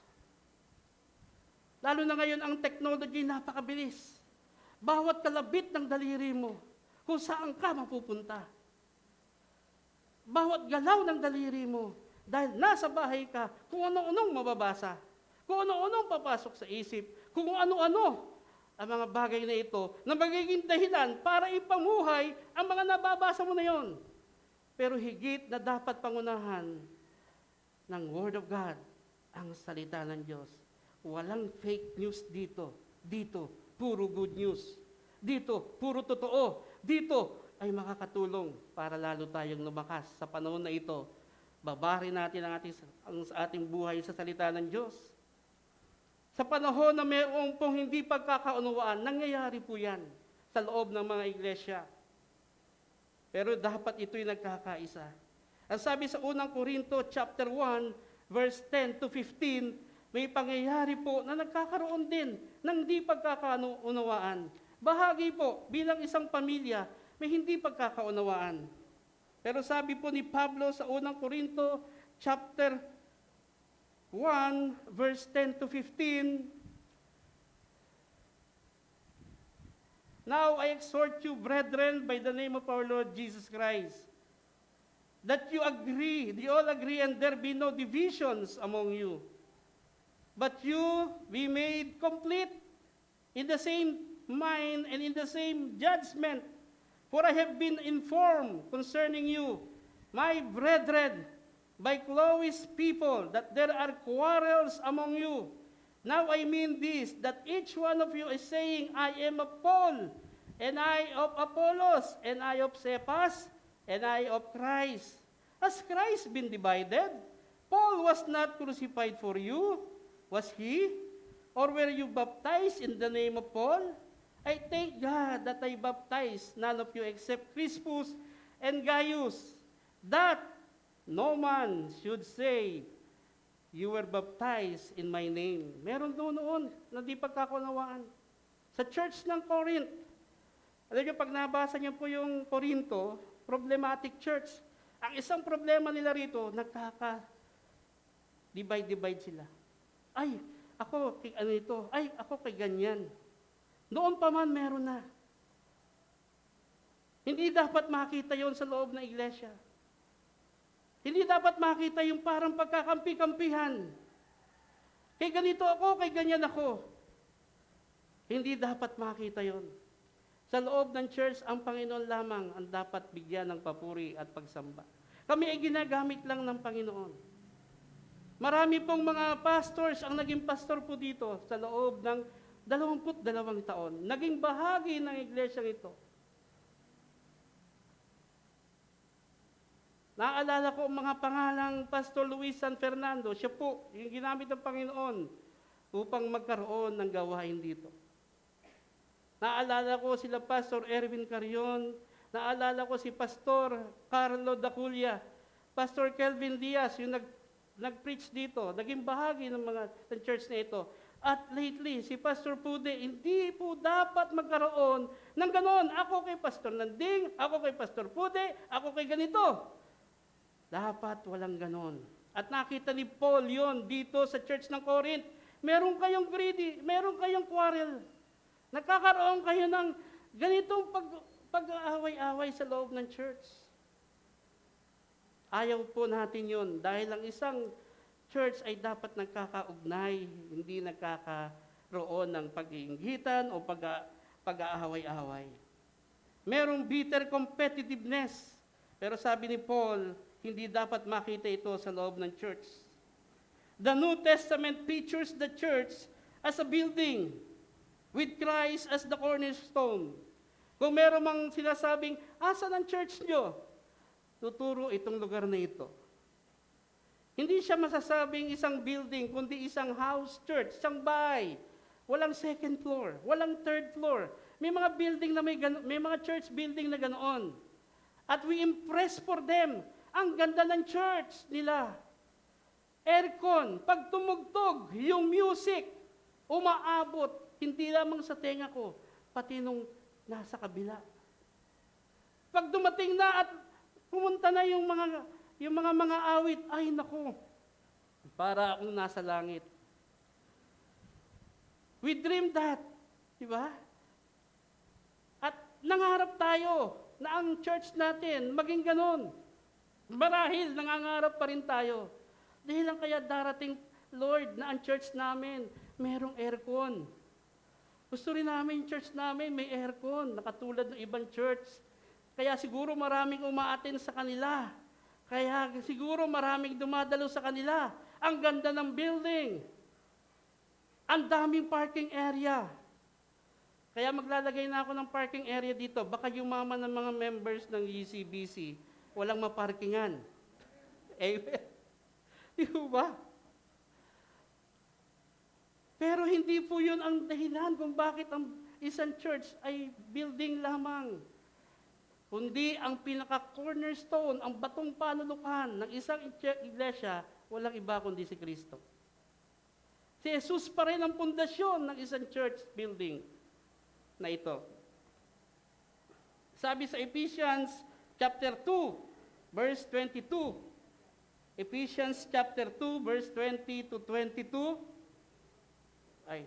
Lalo na ngayon, ang technology napakabilis. Bawat kalabit ng daliri mo, kung saan ka mapupunta. Bawat galaw ng daliri mo, dahil nasa bahay ka, kung ano-anong mababasa, kung ano-anong papasok sa isip, kung ano-ano ang mga bagay na ito na magiging dahilan para ipamuhay ang mga nababasa mo na yon. Pero higit na dapat pangunahan ng Word of God ang salita ng Diyos. Walang fake news dito. Dito, puro good news. Dito, puro totoo. Dito ay makakatulong para lalo tayong lumakas sa panahon na ito. Babari natin ang ating buhay sa salita ng Diyos. Sa panahon na mayroong pong hindi pagkakaunawaan, nangyayari po yan sa loob ng mga iglesia. Pero dapat ito'y nagkakaisa. Ang sabi sa unang Korinto chapter 1, verse 10 to 15, may pangyayari po na nagkakaroon din ng hindi pagkakaunawaan. Bahagi po, bilang isang pamilya, may hindi pagkakaunawaan. Pero sabi po ni Pablo sa unang Korinto chapter 1, verse 10 to 15, "Now I exhort you, brethren, by the name of our Lord Jesus Christ, that you all agree, and there be no divisions among you, but you be made complete in the same mind and in the same judgment. For I have been informed concerning you, my brethren, by Chloe's people, that there are quarrels among you. Now I mean this, that each one of you is saying, I am of Paul, and I of Apollos, and I of Cephas, and I of Christ. Has Christ been divided? Paul was not crucified for you, was he? Or were you baptized in the name of Paul? I thank God that I baptized none of you except Crispus and Gaius, that no man should say, you were baptized in my name. Meron doon na di pagkakunawaan. Sa church ng Corinth, alam niyo, pag nabasa niyo po yung Corinto, problematic church. Ang isang problema nila rito, divide sila. Ay, ako kay ano ito, ay, ako kay ganyan. Noon pa man, meron na. Hindi dapat makita yon sa loob ng iglesia. Hindi dapat makita yung parang pagkakampi-kampihan. Kay ganito ako, kay ganyan ako. Hindi dapat makita yon. Sa loob ng church, ang Panginoon lamang ang dapat bigyan ng papuri at pagsamba. Kami ay ginagamit lang ng Panginoon. Marami pong mga pastors ang naging pastor po dito sa loob ng 22 taon. Naging bahagi ng iglesyang ito. Naalala ko ang mga pangalang Pastor Luis San Fernando. Siya po, yung ginamit ng Panginoon upang magkaroon ng gawain dito. Naalala ko sila Pastor Erwin Carion. Naalala ko si Pastor Carlo Daculia. Pastor Kelvin Diaz, yung nag-preach dito. Naging bahagi ng church na ito. At lately, si Pastor Pude, hindi po dapat magkaroon ng ganon. Ako kay Pastor Nanding, ako kay Pastor Pude, ako kay ganito. Dapat walang ganon. At nakita ni Paul yon dito sa church ng Corinth. Meron kayong greedy, meron kayong quarrel. Nagkakaroon kayo ng ganitong pag-aaway-away sa loob ng church. Ayaw po natin yon dahil ang isang church ay dapat nagkakaugnay, hindi nagkakaroon ng pag-iinggitan o pag-aaway-away. Merong bitter competitiveness. Pero sabi ni Paul, hindi dapat makita ito sa loob ng church. The New Testament pictures the church as a building with Christ as the cornerstone. Kung meron mang sinasabing, asan ang church nyo? Tuturo itong lugar na ito. Hindi siya masasabing isang building, kundi isang house church, isang bahay. Walang second floor, walang third floor. May mga building na may mga church building na ganoon. At we impress for them. Ang ganda ng church nila. Aircon, pag tumugtog, yung music, umaabot, hindi lamang sa tenga ko, pati nung nasa kabila. Pag dumating na at pumunta na yung mga awit, ay naku, para akong nasa langit. We dream that, di ba? At nangarap tayo na ang church natin maging ganon. Marahil nangangarap pa rin tayo. Dahil lang kaya darating, Lord, na ang church namin merong aircon. Gusto rin namin yung church namin may aircon, nakatulad ng ibang church. Kaya siguro maraming umaaten sa kanila. Kaya siguro maraming dumadalo sa kanila. Ang ganda ng building. Ang daming parking area. Kaya maglalagay na ako ng parking area dito. Baka yumaman ng mga members ng UCBC, walang maparkingan. Amen. Di ba? Pero hindi po yun ang dahilan kung bakit ang isang church ay building lamang. Kundi ang pinaka-cornerstone, ang batong panulukan ng isang iglesia, walang iba kundi si Kristo. Si Jesus pa rin ang pundasyon ng isang church building na ito. Sabi sa Ephesians chapter 2, verse 22. Ephesians chapter 2, verse 20 to 22. Ay,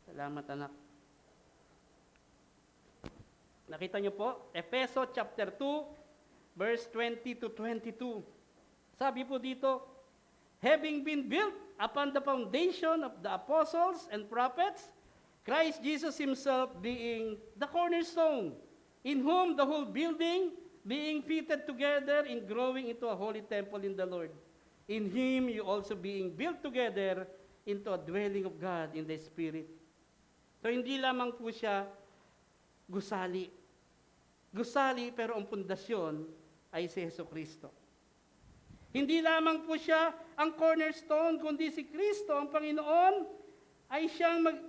salamat anak. Nakita niyo po? Efeso chapter 2, verse 20 to 22. Sabi po dito, having been built upon the foundation of the apostles and prophets, Christ Jesus himself being the cornerstone, in whom the whole building being fitted together in growing into a holy temple in the Lord. In him you also being built together into a dwelling of God in the Spirit. So hindi lamang po siya gusali. Gusali pero ang pundasyon ay si Jesucristo. Hindi lamang po siya ang cornerstone, kundi si Kristo, ang Panginoon, ay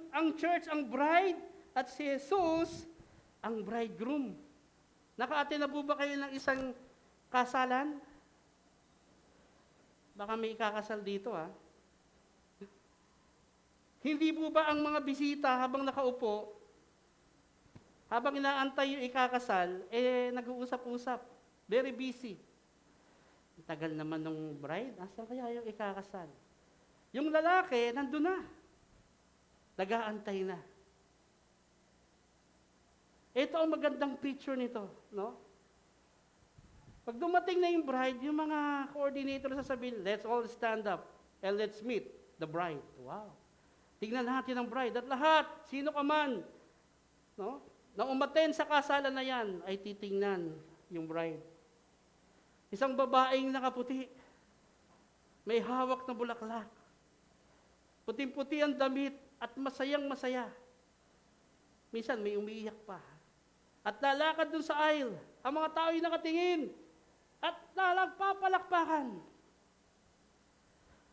ang church, ang bride, at si Jesus, ang bridegroom. Naka-attend na po ba kayo ng isang kasalan? Baka may ikakasal dito, ha? Hindi po ba ang mga bisita habang nakaupo, habang inaantay yung ikakasal, nag-uusap-usap, very busy. Ang tagal naman ng bride, asan kaya yung ikakasal? Yung lalaki, nandun na. Nag-aantay na. Ito ang magandang picture nito, no? Pag dumating na yung bride, yung mga coordinator sasabihin, let's all stand up and let's meet the bride. Wow. Tingnan natin ang bride. At lahat, sino ka man, no? Na umaten sa kasalan na yan, ay titingnan yung bride. Isang babaeng nakaputi, may hawak na bulaklak. Puting-puti ang damit at masayang masaya. Minsan may umiiyak pa. At lalakad dun sa aisle, ang mga tao ay nakatingin at nalagpapalakpakan.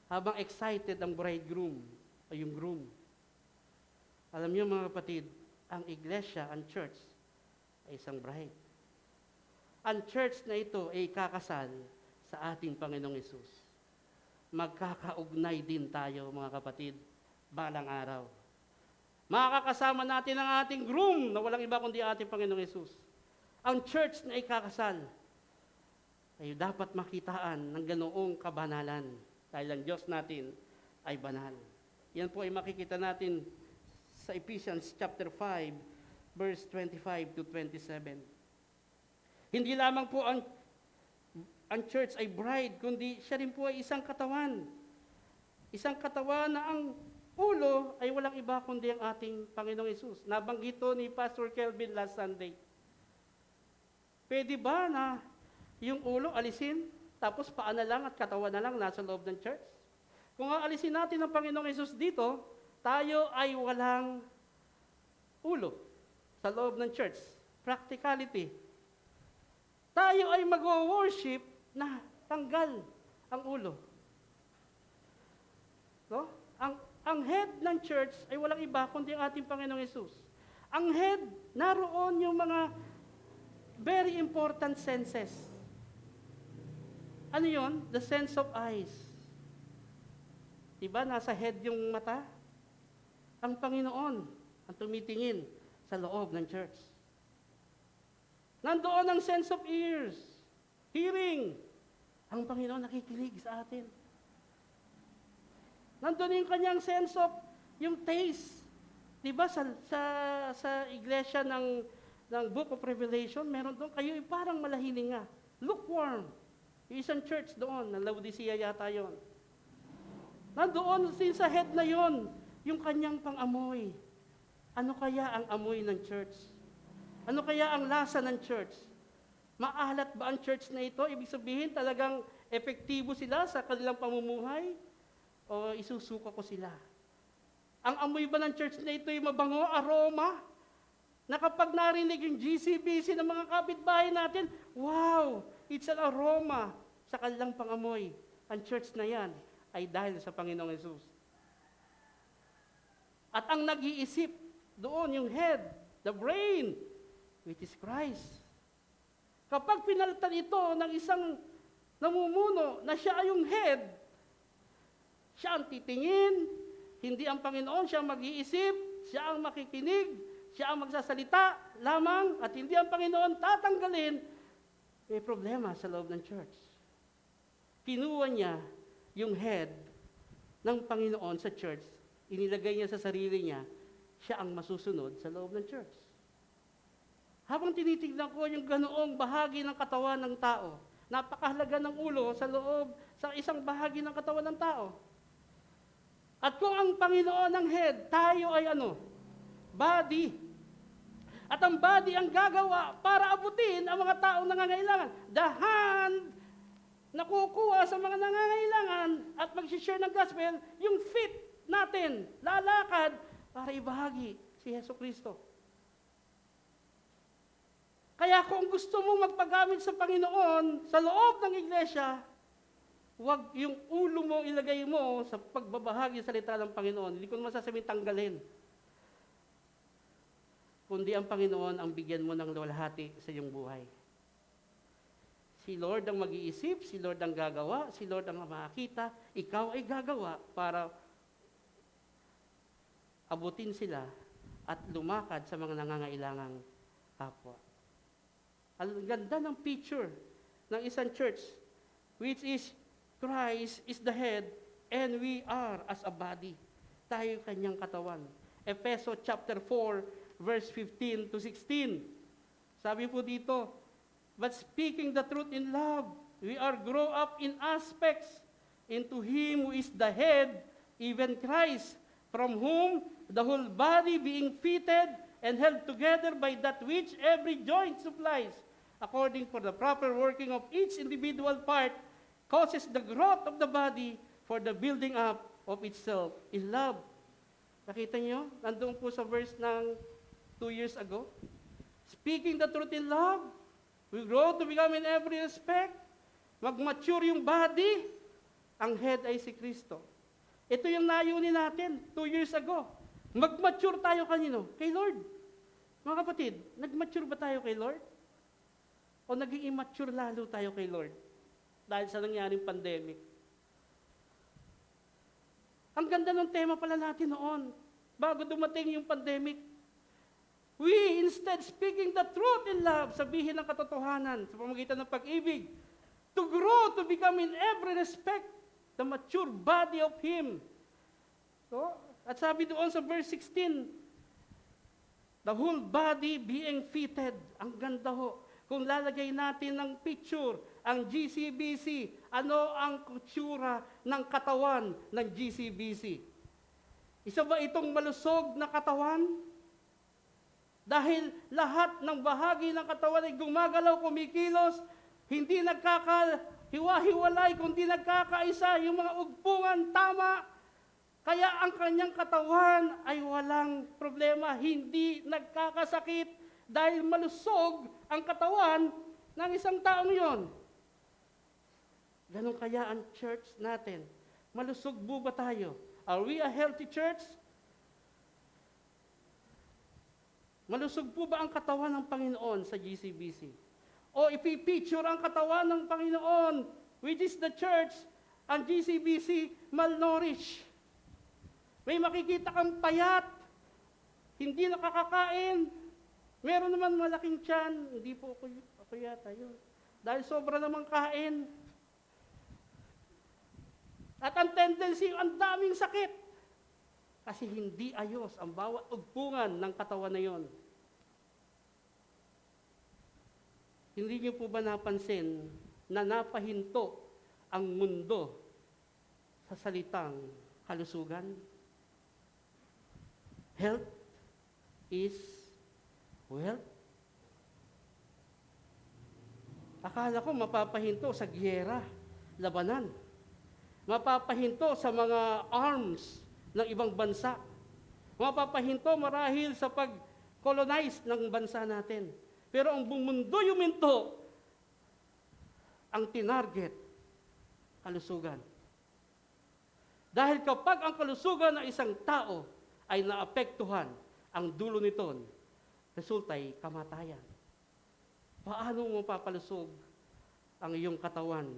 Habang excited ang bridegroom o yung groom. Alam niyo mga kapatid, ang iglesia, ang church, ay isang bride. Ang church na ito ay kakasal sa ating Panginoong Hesus. Magkakaugnay din tayo mga kapatid, balang araw. Makakasama natin ang ating groom na walang iba kundi ating Panginoong Hesus. Ang church na ikakasal ay dapat makitaan ng ganoong kabanalan dahil ang Diyos natin ay banal. Yan po ay makikita natin sa Ephesians chapter 5, verse 25 to 27. Hindi lamang po ang church ay bride, kundi siya rin po ay isang katawan. Isang katawan na ang ulo ay walang iba kundi ang ating Panginoong Hesus. Nabanggit to ni Pastor Kelvin last Sunday. Pwede ba na yung ulo alisin, tapos paa na lang at katawan na lang nasa loob ng church? Kung aalisin natin ang Panginoong Hesus dito, tayo ay walang ulo sa loob ng church. Practicality. Tayo ay mag-worship na tanggal ang ulo. No? Ang head ng church ay walang iba kundi ang ating Panginoong Hesus. Ang head, naroon yung mga very important senses. Ano yon? The sense of eyes. Diba, nasa head yung mata? Ang Panginoon ang tumitingin sa loob ng church. Nandoon ang sense of ears, hearing. Ang Panginoon nakikinig sa atin. Nandoon yung kanyang sense of, yung taste. Diba, sa iglesia ng Book of Revelation, meron doon, kayo parang malahiling nga. Lukewarm. Yung isang church doon, na Laodicea yata yun. Nandoon sin sa head na yon, yung kanyang pang-amoy. Ano kaya ang amoy ng church? Ano kaya ang lasa ng church? Maalat ba ang church na ito? Ibig sabihin talagang epektibo sila sa kanilang pamumuhay? O isusuka ko sila? Ang amoy ba ng church na ito ay mabango, aroma? Na kapag narinig yung GCBC ng mga kapitbahay natin, wow, it's an aroma sa kanilang pangamoy. Ang church na yan ay dahil sa Panginoong Hesus. At ang nag-iisip doon, yung head, the brain, which is Christ. Kapag pinalitan ito ng isang namumuno na siya ay yung head, siya ang titingin, hindi ang Panginoon, siya ang mag-iisip, siya ang makikinig, siya ang magsasalita lamang, at hindi ang Panginoon tatanggalin, may problema sa loob ng church. Kinuha niya yung head ng Panginoon sa church, inilagay niya sa sarili niya, siya ang masusunod sa loob ng church. Habang tinitignan ko yung ganoong bahagi ng katawan ng tao, napakahalaga ng ulo sa loob, sa isang bahagi ng katawan ng tao. At kung ang Panginoon ang head, tayo ay ano? body. At ang body ang gagawa para abutin ang mga taong nangangailangan. The hand na kukuha sa mga nangangailangan at mag-share ng gospel, yung feet natin, lalakad para ibahagi si Hesus Kristo. Kaya kung gusto mong magpagamit sa Panginoon sa loob ng iglesia, huwag yung ulo mo ilagay mo sa pagbabahagi sa salita ng Panginoon. Hindi ko naman sasabing tanggalin. Kundi ang Panginoon ang bigyan mo ng luwalhati sa iyong buhay. Si Lord ang mag-iisip, si Lord ang gagawa, si Lord ang makakita, ikaw ay gagawa para abutin sila at lumakad sa mga nangangailangang kapwa. Ang ganda ng picture ng isang church, which is Christ is the head and we are as a body. Tayo kanyang katawan. Efeso chapter 4, verse 15 to 16. Sabi po dito, but speaking the truth in love, we are grow up in aspects into Him who is the head, even Christ, from whom the whole body being fitted and held together by that which every joint supplies, according for the proper working of each individual part, causes the growth of the body for the building up of itself in love. Nakita niyo? Nandun po sa verse ng 2 years ago. Speaking the truth in love, we grow to become in every respect, mag-mature yung body, ang head ay si Kristo. Ito yung layunin natin 2 years ago. Mag-mature tayo kanino? Kay Lord. Mga kapatid, nag-mature ba tayo kay Lord? O naging immature lalo tayo kay Lord? Dahil sa nangyaring pandemic. Ang ganda ng tema pala natin noon, bago dumating yung pandemic. We, instead, speaking the truth in love, sabihin ng katotohanan sa pamamagitan ng pag-ibig, to grow, to become in every respect, the mature body of Him. So, at sabi doon sa verse 16, the whole body being fitted. Ang ganda ho. Kung lalagay natin ng picture, ang GCBC, ano ang kutsura ng katawan ng GCBC? Isa ba itong malusog na katawan? Dahil lahat ng bahagi ng katawan ay gumagalaw, kumikilos, hindi nagkakahiwa-hiwalay, kundi nagkakaisa, yung mga ugpungan tama. Kaya ang kanyang katawan ay walang problema, hindi nagkakasakit dahil malusog ang katawan ng isang taong yon. Ganon kaya ang church natin. Malusog po ba tayo? Are we a healthy church? Malusog po ba ang katawan ng Panginoon sa GCBC? O ipipicture ang katawan ng Panginoon, which is the church, ang GCBC malnourished. May makikita kang payat, hindi nakakakain, meron naman malaking tiyan, hindi po ako yata yun. Dahil sobra namang kain. At ang tendency, ang daming sakit. Kasi hindi ayos ang bawat ugpungan ng katawan na yon. Hindi niyo po ba napansin na napahinto ang mundo sa salitang kalusugan? Health is wealth. Akala ko mapapahinto sa giyera, labanan. Mapapahinto sa mga arms ng ibang bansa. Mapapahinto marahil sa pag-colonize ng bansa natin. Pero ang buong mundo yuminto, ang tinarget, kalusugan. Dahil kapag ang kalusugan ng isang tao ay naapektuhan, ang dulo nito, resulta ay kamatayan. Paano mo papalusog ang iyong katawan?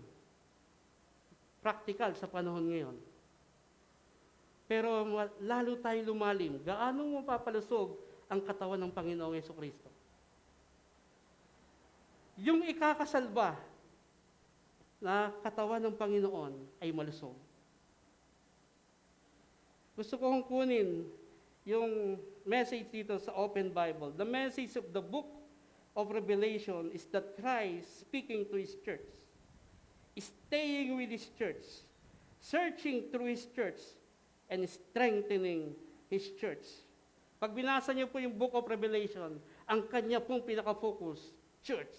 Practical sa panahon ngayon. Pero lalo tayo lumalim, gaano mo papalusog ang katawan ng Panginoong Jesucristo? Yung ikakasalba na katawan ng Panginoon ay malusog. Gusto ko kong kunin yung message dito sa Open Bible. The message of the book of Revelation is that Christ speaking to His church, staying with His church, searching through His church, and strengthening His church. Pag binasa niyo po yung Book of Revelation, ang kanya pong pinaka-focus, church.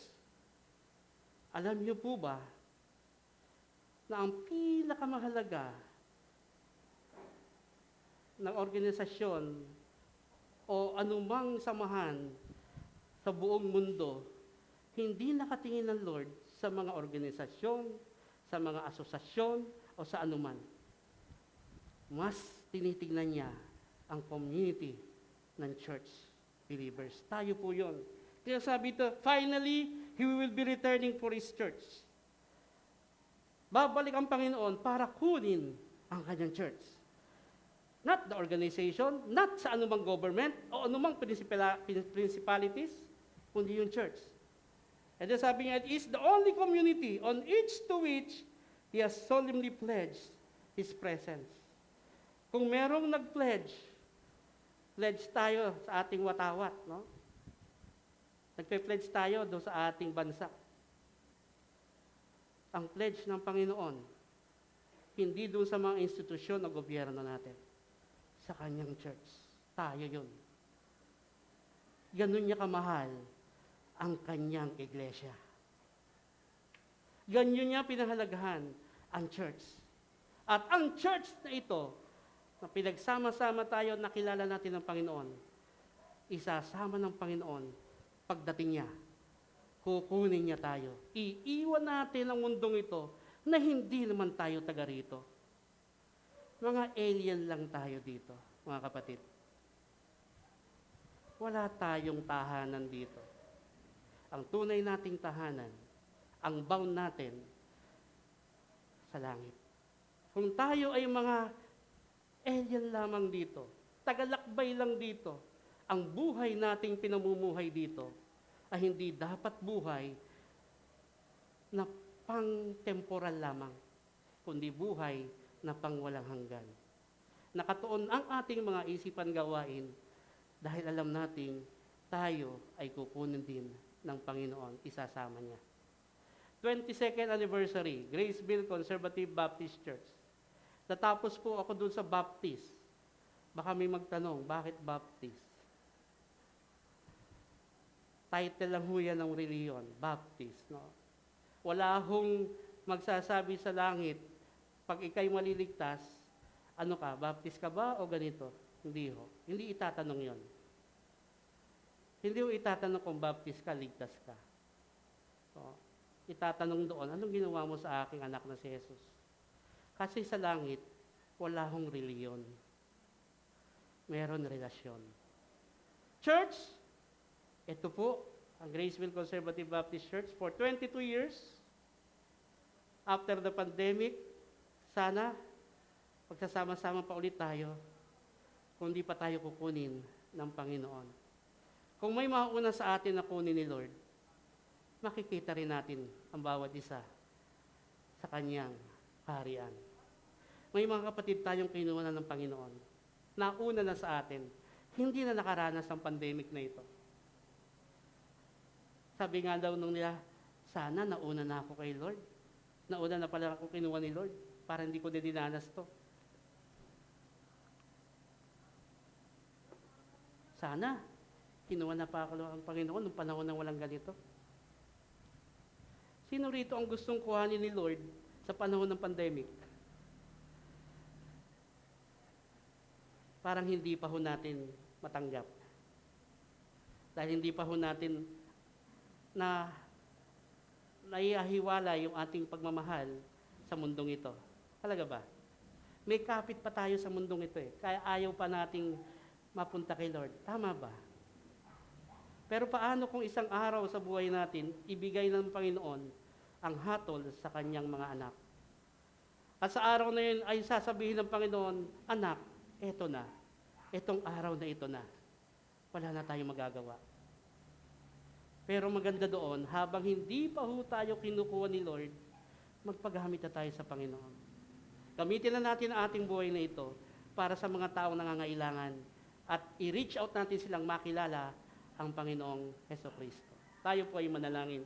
Alam niyo po ba na ang pinakamahalaga ng organisasyon o anumang samahan sa buong mundo, hindi nakatingin ng Lord sa mga organisasyon, sa mga asosasyon, o sa anuman. Mas tinitingnan niya ang community ng church believers. Tayo po yun. Kaya sabi ito, finally, He will be returning for His church. Babalik ang Panginoon para kunin ang kanyang church. Not the organization, not sa anumang government, o anumang principalities, kundi yung church. And then sabi niya, it is the only community on each to which He has solemnly pledged His presence. Kung merong nag-pledge, pledge tayo sa ating watawat, no? Nagpe-pledge tayo doon sa ating bansa. Ang pledge ng Panginoon, hindi doon sa mga institusyon o gobyerno natin, sa kanyang church. Tayo yun. Ganun niya kamahal ang kanyang iglesia. Ganyan niya pinahalagahan ang church. At ang church na ito, na pinagsama-sama tayo, nakilala natin ng Panginoon, isasama ng Panginoon pagdating niya. Kukunin niya tayo. Iiwan natin ang mundong ito na hindi naman tayo taga rito. Mga alien lang tayo dito, mga kapatid. Wala tayong tahanan dito. Ang tunay nating tahanan, ang bound natin sa langit. Kung tayo ay mga alien lamang dito, tagalakbay lang dito, ang buhay nating pinamumuhay dito ay hindi dapat buhay na pang-temporal lamang, kundi buhay na pang-walang hanggan. Nakatuon ang ating mga isipan gawain dahil alam nating tayo ay kukunin din ng Panginoon, isasama niya. 22nd anniversary, Graceville Conservative Baptist Church. Natapos po ako dun sa Baptist. Baka may magtanong, bakit Baptist? Title lang ho yan ng reliyon, Baptist. No? Wala hong magsasabi sa langit, pag ikay maliligtas, ano ka, Baptist ka ba o ganito? Hindi ho. Hindi itatanong yon. Hindi ho itatanong kung Baptist ka, ligtas ka. So, itatanong doon, anong ginawa mo sa aking anak na si Jesus? Kasi sa langit, wala hong reliyon. Meron relasyon. Church, ito po, ang Graceville Conservative Baptist Church for 22 years. After the pandemic, sana, pagsasama-sama pa ulit tayo, kung di pa tayo kukunin ng Panginoon. Kung may mauna sa atin na kunin ni Lord, makikita rin natin ang bawat isa sa kanyang kaharian. May mga kapatid tayong kinuha ng Panginoon. Nauna na sa atin, hindi na nakaranas ang pandemic na ito. Sabi nga daw nung nila, sana nauna na ako kay Lord. Nauna na pala ako kinuha ni Lord para hindi ko dinanas to. Sana, kinuha na pa ako ng Panginoon nung panahon na walang ganito. Sino rito ang gustong kuhanin ni Lord sa panahon ng pandemic? Parang hindi pa ho natin matanggap. Dahil hindi pa ho natin na naiahiwala yung ating pagmamahal sa mundong ito. Talaga ba? May kapit pa tayo sa mundong ito eh. Kaya ayaw pa nating mapunta kay Lord. Tama ba? Pero paano kung isang araw sa buhay natin, ibigay ng Panginoon ang hatol sa kanyang mga anak? At sa araw na yun ay sasabihin ng Panginoon, anak, eto na. Etong araw na ito na. Wala na tayong magagawa. Pero maganda doon, habang hindi pa ho tayo kinukuha ni Lord, magpagamit na tayo sa Panginoon. Gamitin na natin ang ating buhay na ito para sa mga taong nangangailangan at i-reach out natin silang makilala ang Panginoong Hesukristo. Tayo po ay manalangin.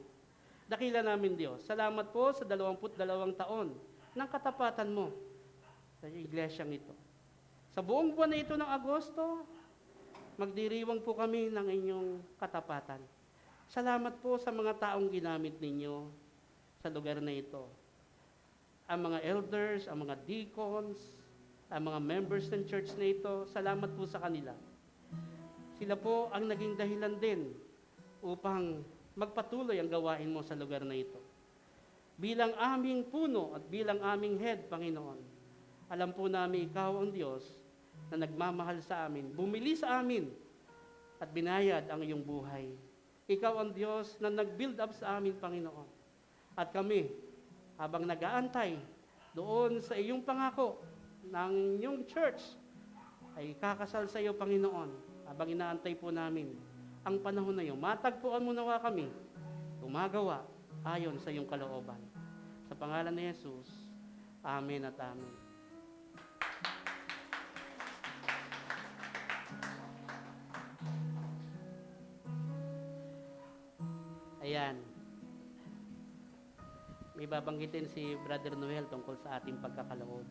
Dakila namin Diyos, salamat po sa 22 taon ng katapatan mo sa iglesyang ito. Sa buong buwan na ito ng Agosto, magdiriwang po kami ng inyong katapatan. Salamat po sa mga taong ginamit ninyo sa lugar na ito. Ang mga elders, ang mga deacons, ang mga members ng church na ito, salamat po sa kanila. Sila po ang naging dahilan din upang magpatuloy ang gawain mo sa lugar na ito. Bilang aming puno at bilang aming head, Panginoon, alam po namin ikaw ang Diyos na nagmamahal sa amin, bumili sa amin at binayad ang iyong buhay. Ikaw ang Diyos na nag-build up sa amin, Panginoon. At kami, habang nag-aantay doon sa iyong pangako ng inyong church, ay kakasal sa iyo, Panginoon, habang inaantay po namin ang panahon na iyon. Matagpuan mo nawa kami, gumagawa ayon sa iyong kalooban. Sa pangalan ni Jesus, Amen at Amen. Ayan. May babanggitin si Brother Noel tungkol sa ating pagkakaloob.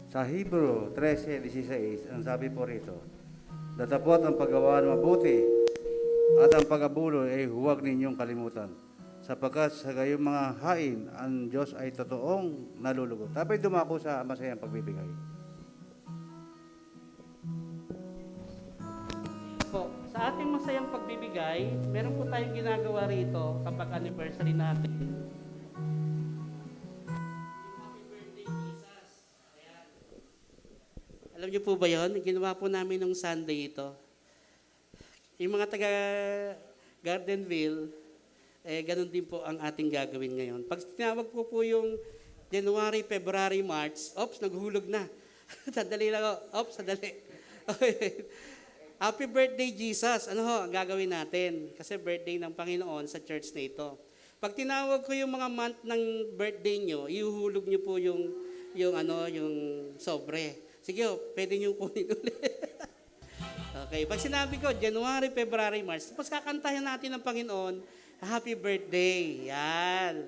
Sa Hebrew 13:16, ang sabi po rito, datapot ang paggawa ng mabuti at ang pag-abuloy ay huwag ninyong kalimutan. Sapagkat sa gayong mga hain, ang Diyos ay totoong nalulugod. Tapos dumako sa masayang pagbibigay. Po, sa ating masayang pagbibigay, meron po tayong ginagawa rito kapag anniversary natin. Happy birthday, Jesus. Ayan. Alam niyo po ba yun? Ginawa po namin nung Sunday ito. Yung mga taga Gardenville, ganun din po ang ating gagawin ngayon. Pag tinawag po yung January, February, March, naghulog na. Sandali lang, sandali. Okay. Happy birthday, Jesus. Ano ho ang gagawin natin? Kasi birthday ng Panginoon sa church na ito. Pag tinawag ko yung mga month ng birthday nyo, ihuhulog nyo po yung sobre. Sige, pwede nyo kunin ulit. Okay, pag sinabi ko, January, February, March, tapos kakantahin natin ng Panginoon, Happy birthday. Yan.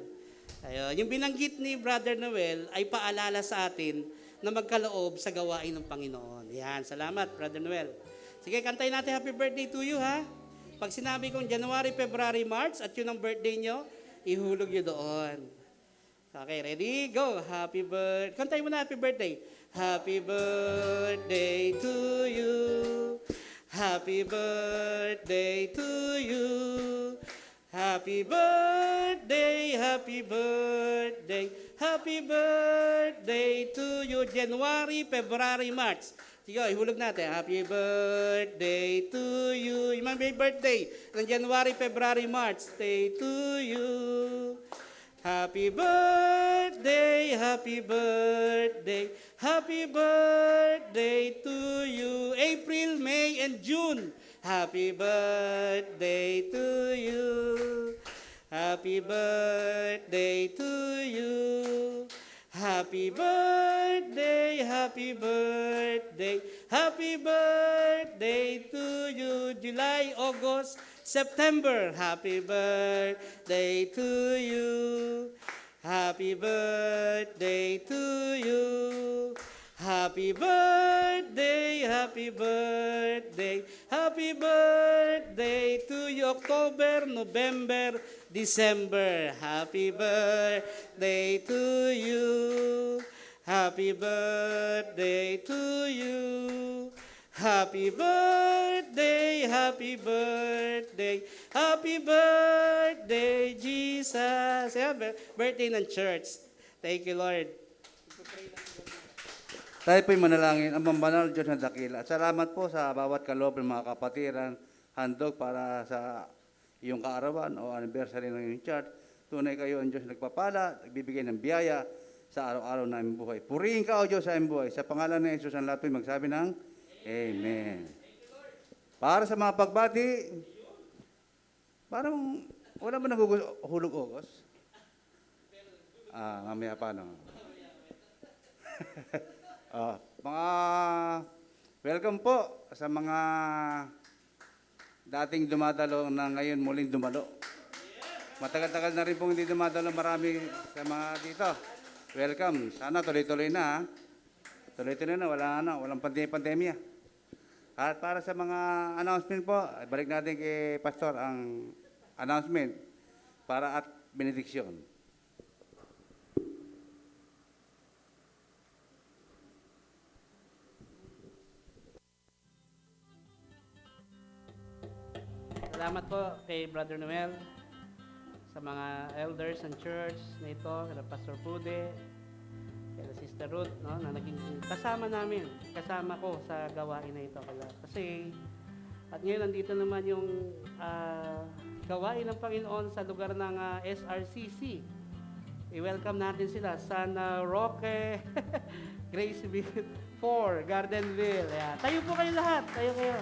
Ayun. Yung binanggit ni Brother Noel ay paalala sa atin na magkaloob sa gawain ng Panginoon. Yan. Salamat, Brother Noel. Sige, kantayin natin happy birthday to you, ha? Pag sinabi kong January, February, March, at yun ang birthday nyo, ihulog nyo doon. Okay, ready? Go. Happy birthday. Kantayin mo na happy birthday. Happy birthday to you. Happy birthday to you. Happy birthday, happy birthday, happy birthday to you. January, February, March. Sige, ihulog natin. Happy birthday to you. Yung mga may birthday ng January, February, March. Day to you. Happy birthday, happy birthday, happy birthday to you. April, May, and June. Happy birthday to you. Happy birthday to you. Happy birthday, happy birthday, happy birthday to you. July, August, September. Happy birthday to you. Happy birthday to you. Happy birthday, happy birthday, happy birthday to you. October, November, December. Happy birthday to you. Happy birthday to you. Happy birthday, happy birthday, happy birthday, Jesus. Birthday ng church. Thank you, Lord. Tayo po'y manalangin ang mambanal Diyos na dakila. At salamat po sa bawat kaloob ng mga kapatiran, handog para sa iyong kaarawan o anniversary ng iyong church. Tunay kayo ang Diyos na nagpapala, nagbibigay ng biyaya sa araw-araw na aming buhay. Purihin ka, O Diyos, sa aming buhay. Sa pangalan ng Jesus, ang lahat po'y magsabi ng Amen. Para sa mga pagbati, parang wala mo naguhulog August? Mamaya pa, no? Mga welcome po sa mga dating dumadalo na ngayon muling dumalo. Matagal-tagal na rin pong hindi dumadalo marami sa mga dito. Welcome. Sana tuloy-tuloy na. Ha? Tuloy-tuloy na. Walang pandemya. At para sa mga announcement po, balik natin kay Pastor ang announcement para at benediksyon. Salamat po kay Brother Noel, sa mga elders ng church na ito, kay Pastor Pude, kay Sister Ruth, no, na naging kasama namin, kasama ko sa gawain na ito. Kasi, at ngayon nandito naman yung gawain ng Panginoon sa lugar ng SRCC. I-welcome natin sila, San Roque, Graceville 4, Gardenville. Ayan. Tayo po kayo lahat, tayo kayo.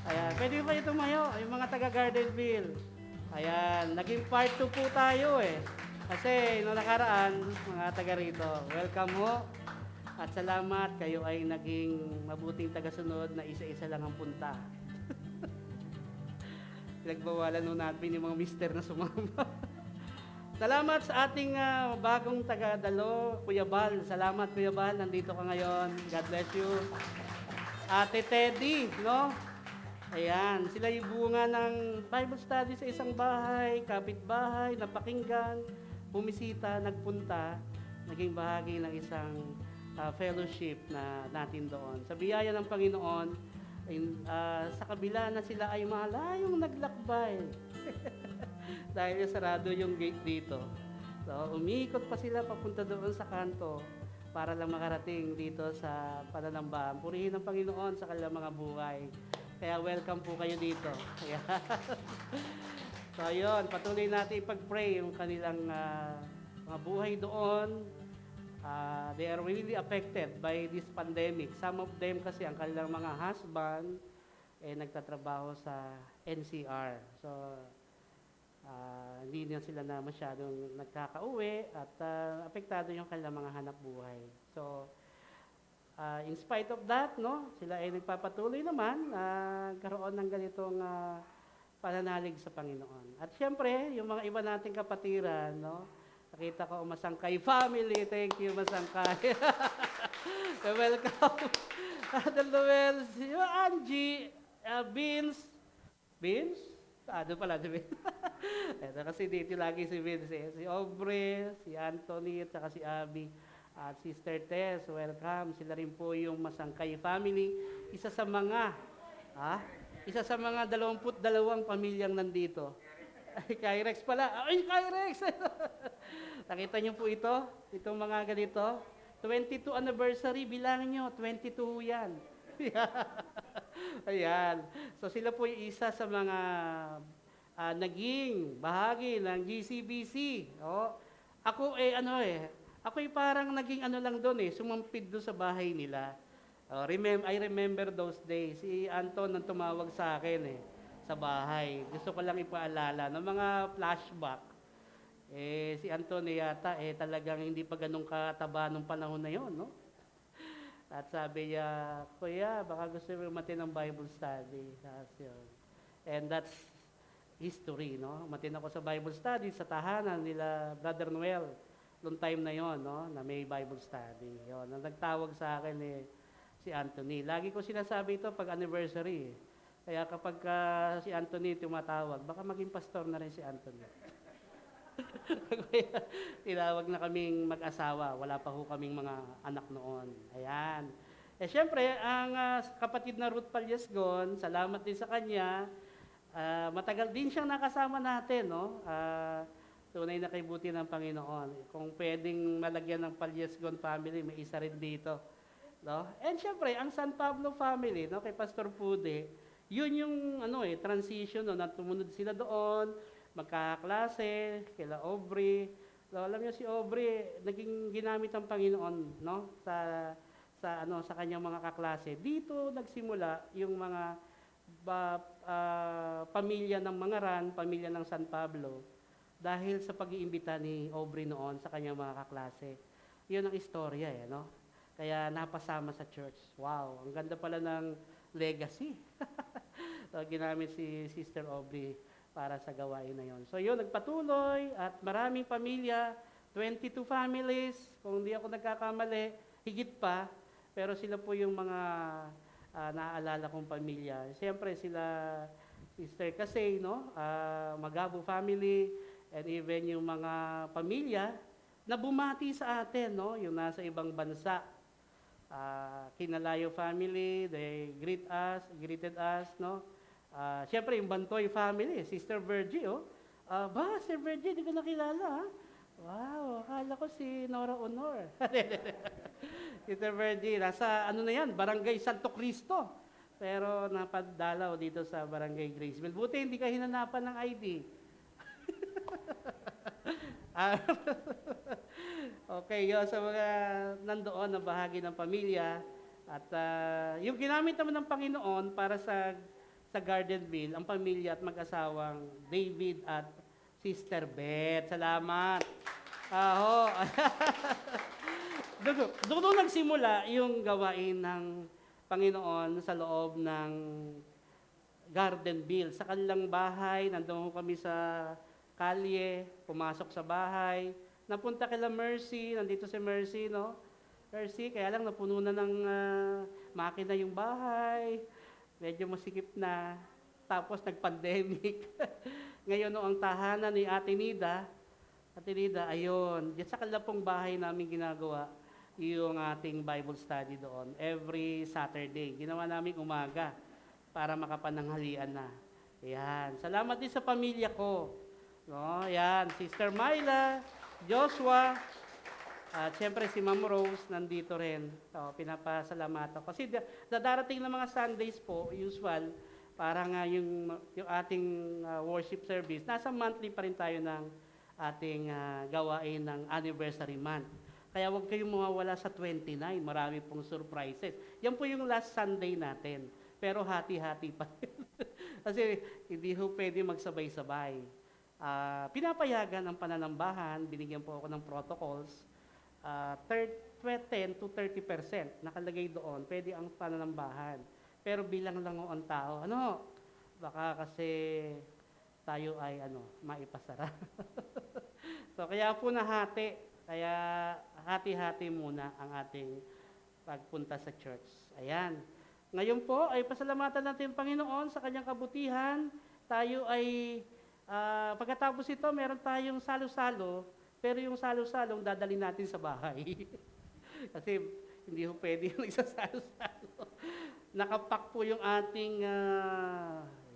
Ayan, pwede po kayo tumayo, yung mga taga Gardenville. Ayan, naging part 2 po tayo eh. Kasi noong nakaraan, mga taga rito, welcome ho. At salamat, kayo ay naging mabuting tagasunod na isa-isa lang ang punta. Pinagbawalan nun natin yung mga mister na sumama. Salamat sa ating bagong taga-dalo, Kuya Bal. Salamat, Kuya Bal, nandito ka ngayon. God bless you. Ate Teddy, no? Ayan, sila yung bunga ng Bible study sa isang bahay, kapitbahay, napakinggan, bumisita, nagpunta, naging bahagi ng isang fellowship na natin doon. Sa biyaya ng Panginoon, sa kabila na sila ay malayong naglakbay. Dahil sarado yung gate dito. So, umiikot pa sila papunta doon sa kanto para lang makarating dito sa pananambahan. Purihin ng Panginoon sa kanilang mga buhay. Kaya welcome po kayo dito. So ayun, patuloy natin ipag-pray yung kanilang mga buhay doon. They are really affected by this pandemic. Some of them kasi ang kanilang mga husband nagtatrabaho sa NCR. So hindi na sila na masyadong nagkakauwi at apektado yung kanilang mga hanap buhay. So in spite of that, no, sila ay nagpapatuloy naman karoon ng ganitong pananalig sa Panginoon. At siyempre, yung mga iba nating kapatiran, no, nakita ko Masangkay family. Thank you, Masangkay. Welcome. Adel Noel, si Angie, Vince. Vince? Doon pala si Vince. Ito kasi dito lagi si Vince. Si Aubrey, si Anthony, at saka si Abby. At Sister Tess, welcome. Sila rin po yung Masangkay family. Isa sa mga 22 pamilyang nandito. Ay, Kyrex pala. Ay, Kyrex! Nakita niyo po ito? Itong mga ganito. 22 anniversary, bilangin nyo. 22 yan. Ayan. So sila po yung isa sa mga naging bahagi ng GCBC. Oh. Ako parang naging lang doon sumampid doon sa bahay nila. I remember those days. Si Anton nang tumawag sa akin sa bahay. Gusto ko lang ipaalala ng mga flashback. Si Anton yata talagang hindi pa ganun kataba nung panahon na yon, no? At sabi niya, Kuya, baka gusto mo matin ng Bible study. And that's history, no? Matin ako sa Bible study sa tahanan nila Brother Noel. Noong time na yon, no, na may Bible study. Yon, nagtawag sa akin si Anthony. Lagi ko sinasabi ito pag anniversary. Kaya kapag si Anthony tumatawag, baka maging pastor na rin si Anthony. Kaya tinawag na kaming mag-asawa. Wala pa ho kaming mga anak noon. Ayan. Siyempre, ang kapatid na Ruth Palyasgon, salamat din sa kanya. Matagal din siyang nakasama natin, no? Tunay na kaibuti ng Panginoon. Kung pwedeng malagyan ng Palyasgon family, may isa rin dito. No? And syempre, ang San Pablo family, no, kay Pastor Pude, yun yung transition, no, na tumunod sila doon, magkakaklase, kila Aubrey. So, alam niyo si Aubrey, naging ginamit ng Panginoon, no, sa kanyang mga kaklase. Dito nagsimula yung mga pamilya ng Mangaran, pamilya ng San Pablo, dahil sa pag-iimbita ni Aubrey noon sa kanyang mga kaklase. Yun ang istorya, no? Kaya napasama sa church. Wow, ang ganda pala ng legacy. So, ginamit si Sister Aubrey para sa gawain na yon. So yun, nagpatuloy at maraming pamilya, 22 families, kung hindi ako nagkakamali, higit pa, pero sila po yung mga naaalala kong pamilya. Siyempre sila Sister Kasey, no? Magabo family, and even yung mga pamilya na bumati sa atin, no? Yung nasa ibang bansa. Kinalayo family, they greeted us, no? Siyempre yung Bantoy family, Sister Virgie, oh. Sister Virgie, di ko nakilala, ha? Wow, akala ko si Nora Honor. Sister Virgie, nasa ano na yan, Barangay Santo Cristo. Pero napadalaw dito sa Barangay Graceville. Buti hindi ka hinanapan ng ID. Okay, yun, sa mga nandoon na bahagi ng pamilya. At yung ginamit naman ng Panginoon para sa Gardenville, ang pamilya at mag-asawang David at Sister Beth. Salamat. Doon nagsimula yung gawain ng Panginoon sa loob ng Gardenville. Sa kanilang bahay, nandoon kami sa kalye, pumasok sa bahay. Napunta kila Mercy, nandito si Mercy, no? Mercy, kaya lang napuno na ng makina yung bahay. Medyo masikip na. Tapos nag-pandemic. Ngayon no, ang tahanan ni Ate Nida, ayun, diyan sa kalapong bahay namin ginagawa yung ating Bible study doon. Every Saturday, ginawa namin umaga para makapananghalian na. Ayan. Salamat din sa pamilya ko. No, ayan, Sister Myla, Joshua, at siyempre si Ma'am Rose nandito rin. So, pinapasalamatan ko. Kasi darating na mga Sundays po, usual, parang yung ating worship service, nasa monthly pa rin tayo ng ating gawain ng anniversary month. Kaya huwag kayong mawawala sa 29, marami pong surprises. Yan po yung last Sunday natin, pero hati-hati pa rin. Kasi hindi ho pwede magsabay-sabay. Pinapayagan ang pananambahan, binigyan po ako ng protocols, 10 to 30% nakalagay doon, pwede ang pananambahan. Pero bilang lang ang tao, baka kasi tayo ay maipasara. So kaya po nahati, kaya hati-hati muna ang ating pagpunta sa church. Ayan. Ngayon po ay pasalamatan natin ang Panginoon sa kanyang kabutihan. Tayo ay, pagkatapos ito, meron tayong salo-salo, pero yung salo-salong dadalhin natin sa bahay. Kasi hindi ho pwede yung isasalo-salo. Nakapak po yung ating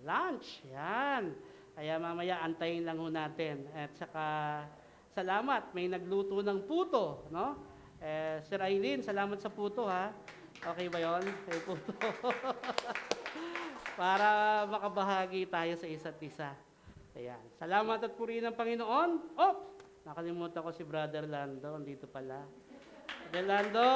lunch. Yan. Kaya mamaya antayin lang ho natin. At saka salamat, may nagluto ng puto, no? Sir Aileen, salamat sa puto, ha? Okay ba yun? May puto. Para makabahagi tayo sa isa't isa. Ayan. Salamat at purihin ng Panginoon. Nakalimutan ko si Brother Lando. Andito pala. Brother Lando.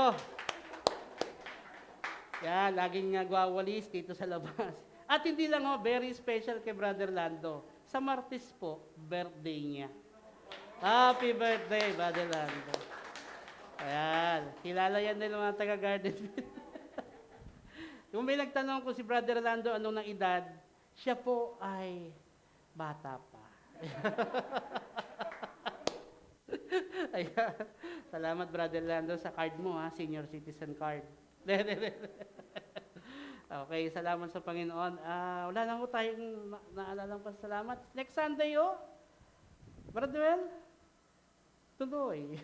Yan, laging nagwawalis dito sa labas. At hindi lang very special kay Brother Lando. Sa Martes po, birthday niya. Happy birthday, Brother Lando. Ayan, kilala yan din ng mga taga-Gardenville. Kung may nagtanong ko si Brother Lando anong ng edad, siya po ay bata pa. Ayan. Salamat, Brother Lando, sa card mo, senior citizen card. Okay, salamat sa Panginoon. Wala na po tayong naalalang pasalamat. Next Sunday, Brother Well, tuloy.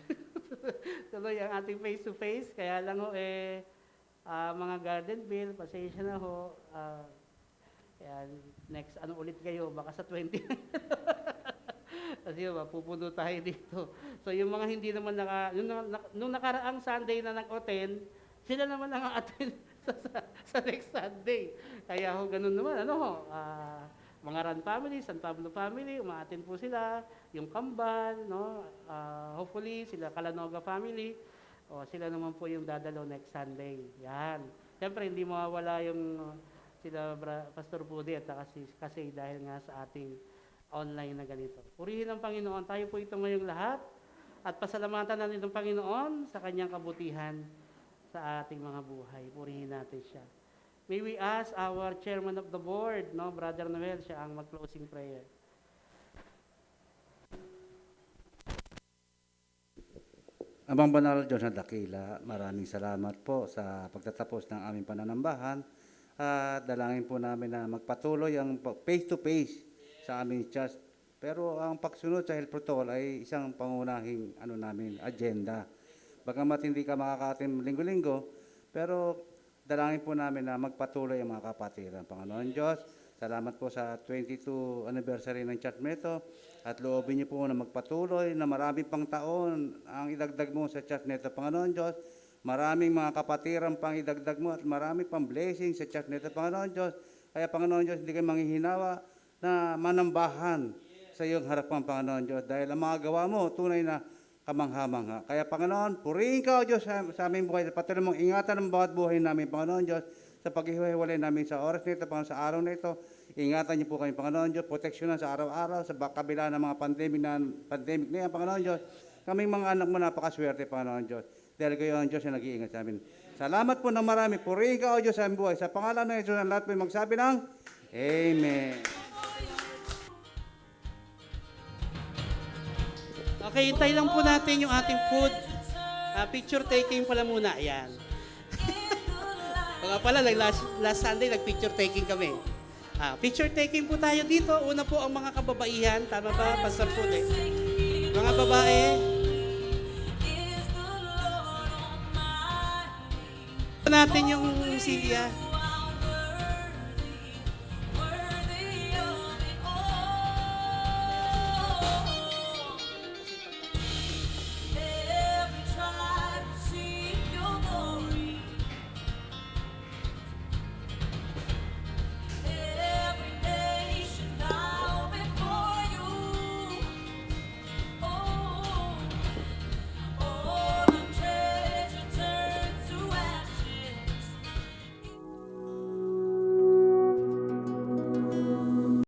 Tuloy ang ating face-to-face. Kaya lang mga Gardenville, pasensya na ho. Next, ulit kayo? Baka sa 20. Kasi mapupuno tayo dito. So yung mga hindi naman nung nakaraang Sunday na nag-attend, sila naman nang-attend sa next Sunday. Kaya ganun naman, mga Ran family, San Pablo family, umaattend po sila, yung Kambal, hopefully sila Calanoga family, sila naman po yung dadalaw next Sunday. Yan. Siyempre hindi mawawala yung sila Pastor Budi at kasi dahil nga sa ating online na ganito. Purihin ang Panginoon, tayo po ito ngayong lahat at pasalamatan natin ng Panginoon sa kanyang kabutihan sa ating mga buhay. Purihin natin siya. May we ask our chairman of the board, Brother Noel, siya ang mag-closing prayer. Amang banal Diyos na dakila, maraming salamat po sa pagtatapos ng aming pananambahan. At dalangin po namin na magpatuloy ang face-to-face sa aming church. Pero ang pagsunod sa health protocol ay isang pangunahing agenda. Bagamat hindi ka makakatim linggo-linggo, pero dalangin po namin na magpatuloy ang mga kapatiran. Panginoon Diyos, salamat po sa 22 anniversary ng church nito at loobin niyo po na magpatuloy na marami pang taon ang idagdag mo sa church nito. Panginoon Diyos, maraming mga kapatiran pang idagdag mo at marami pang blessing sa church nito. Panginoon Diyos, kaya Panginoon Diyos, hindi kayo manghihinawa na manambahan sa iyong harapan, Panginoon Diyos, dahil ang mga gawa mo, tunay na kamangha-mangha. Kaya Panginoon, purihin ka, O Diyos, sa aming buhay. Patuloy mong ingatan ang bawat buhay namin, Panginoon Diyos, sa paghihiwalay namin sa oras nito, Panginoon, sa araw na ito. Ingatan niyo po kami, Panginoon Diyos, proteksyonan sa araw-araw, sa kabila ng mga pandemic na yan, Panginoon Diyos. Kaming mga anak mo, napakaswerte, Panginoon Diyos. Dahil kayo ang Diyos na nag-iingat sa amin. Salamat po ng marami. Purihin ka, O Diyos, sa aming buhay. Sa pangalan ng Jesus, ang lahat po magsabi ng Amen. Okay, hintay lang po natin yung ating food. Picture taking pala muna. Ayan. Mga pala, last Sunday, nag-picture taking kami. Picture taking po tayo dito. Una po ang mga kababaihan. Tama ba, Pastor Food? Mga babae. Natin yung Celia.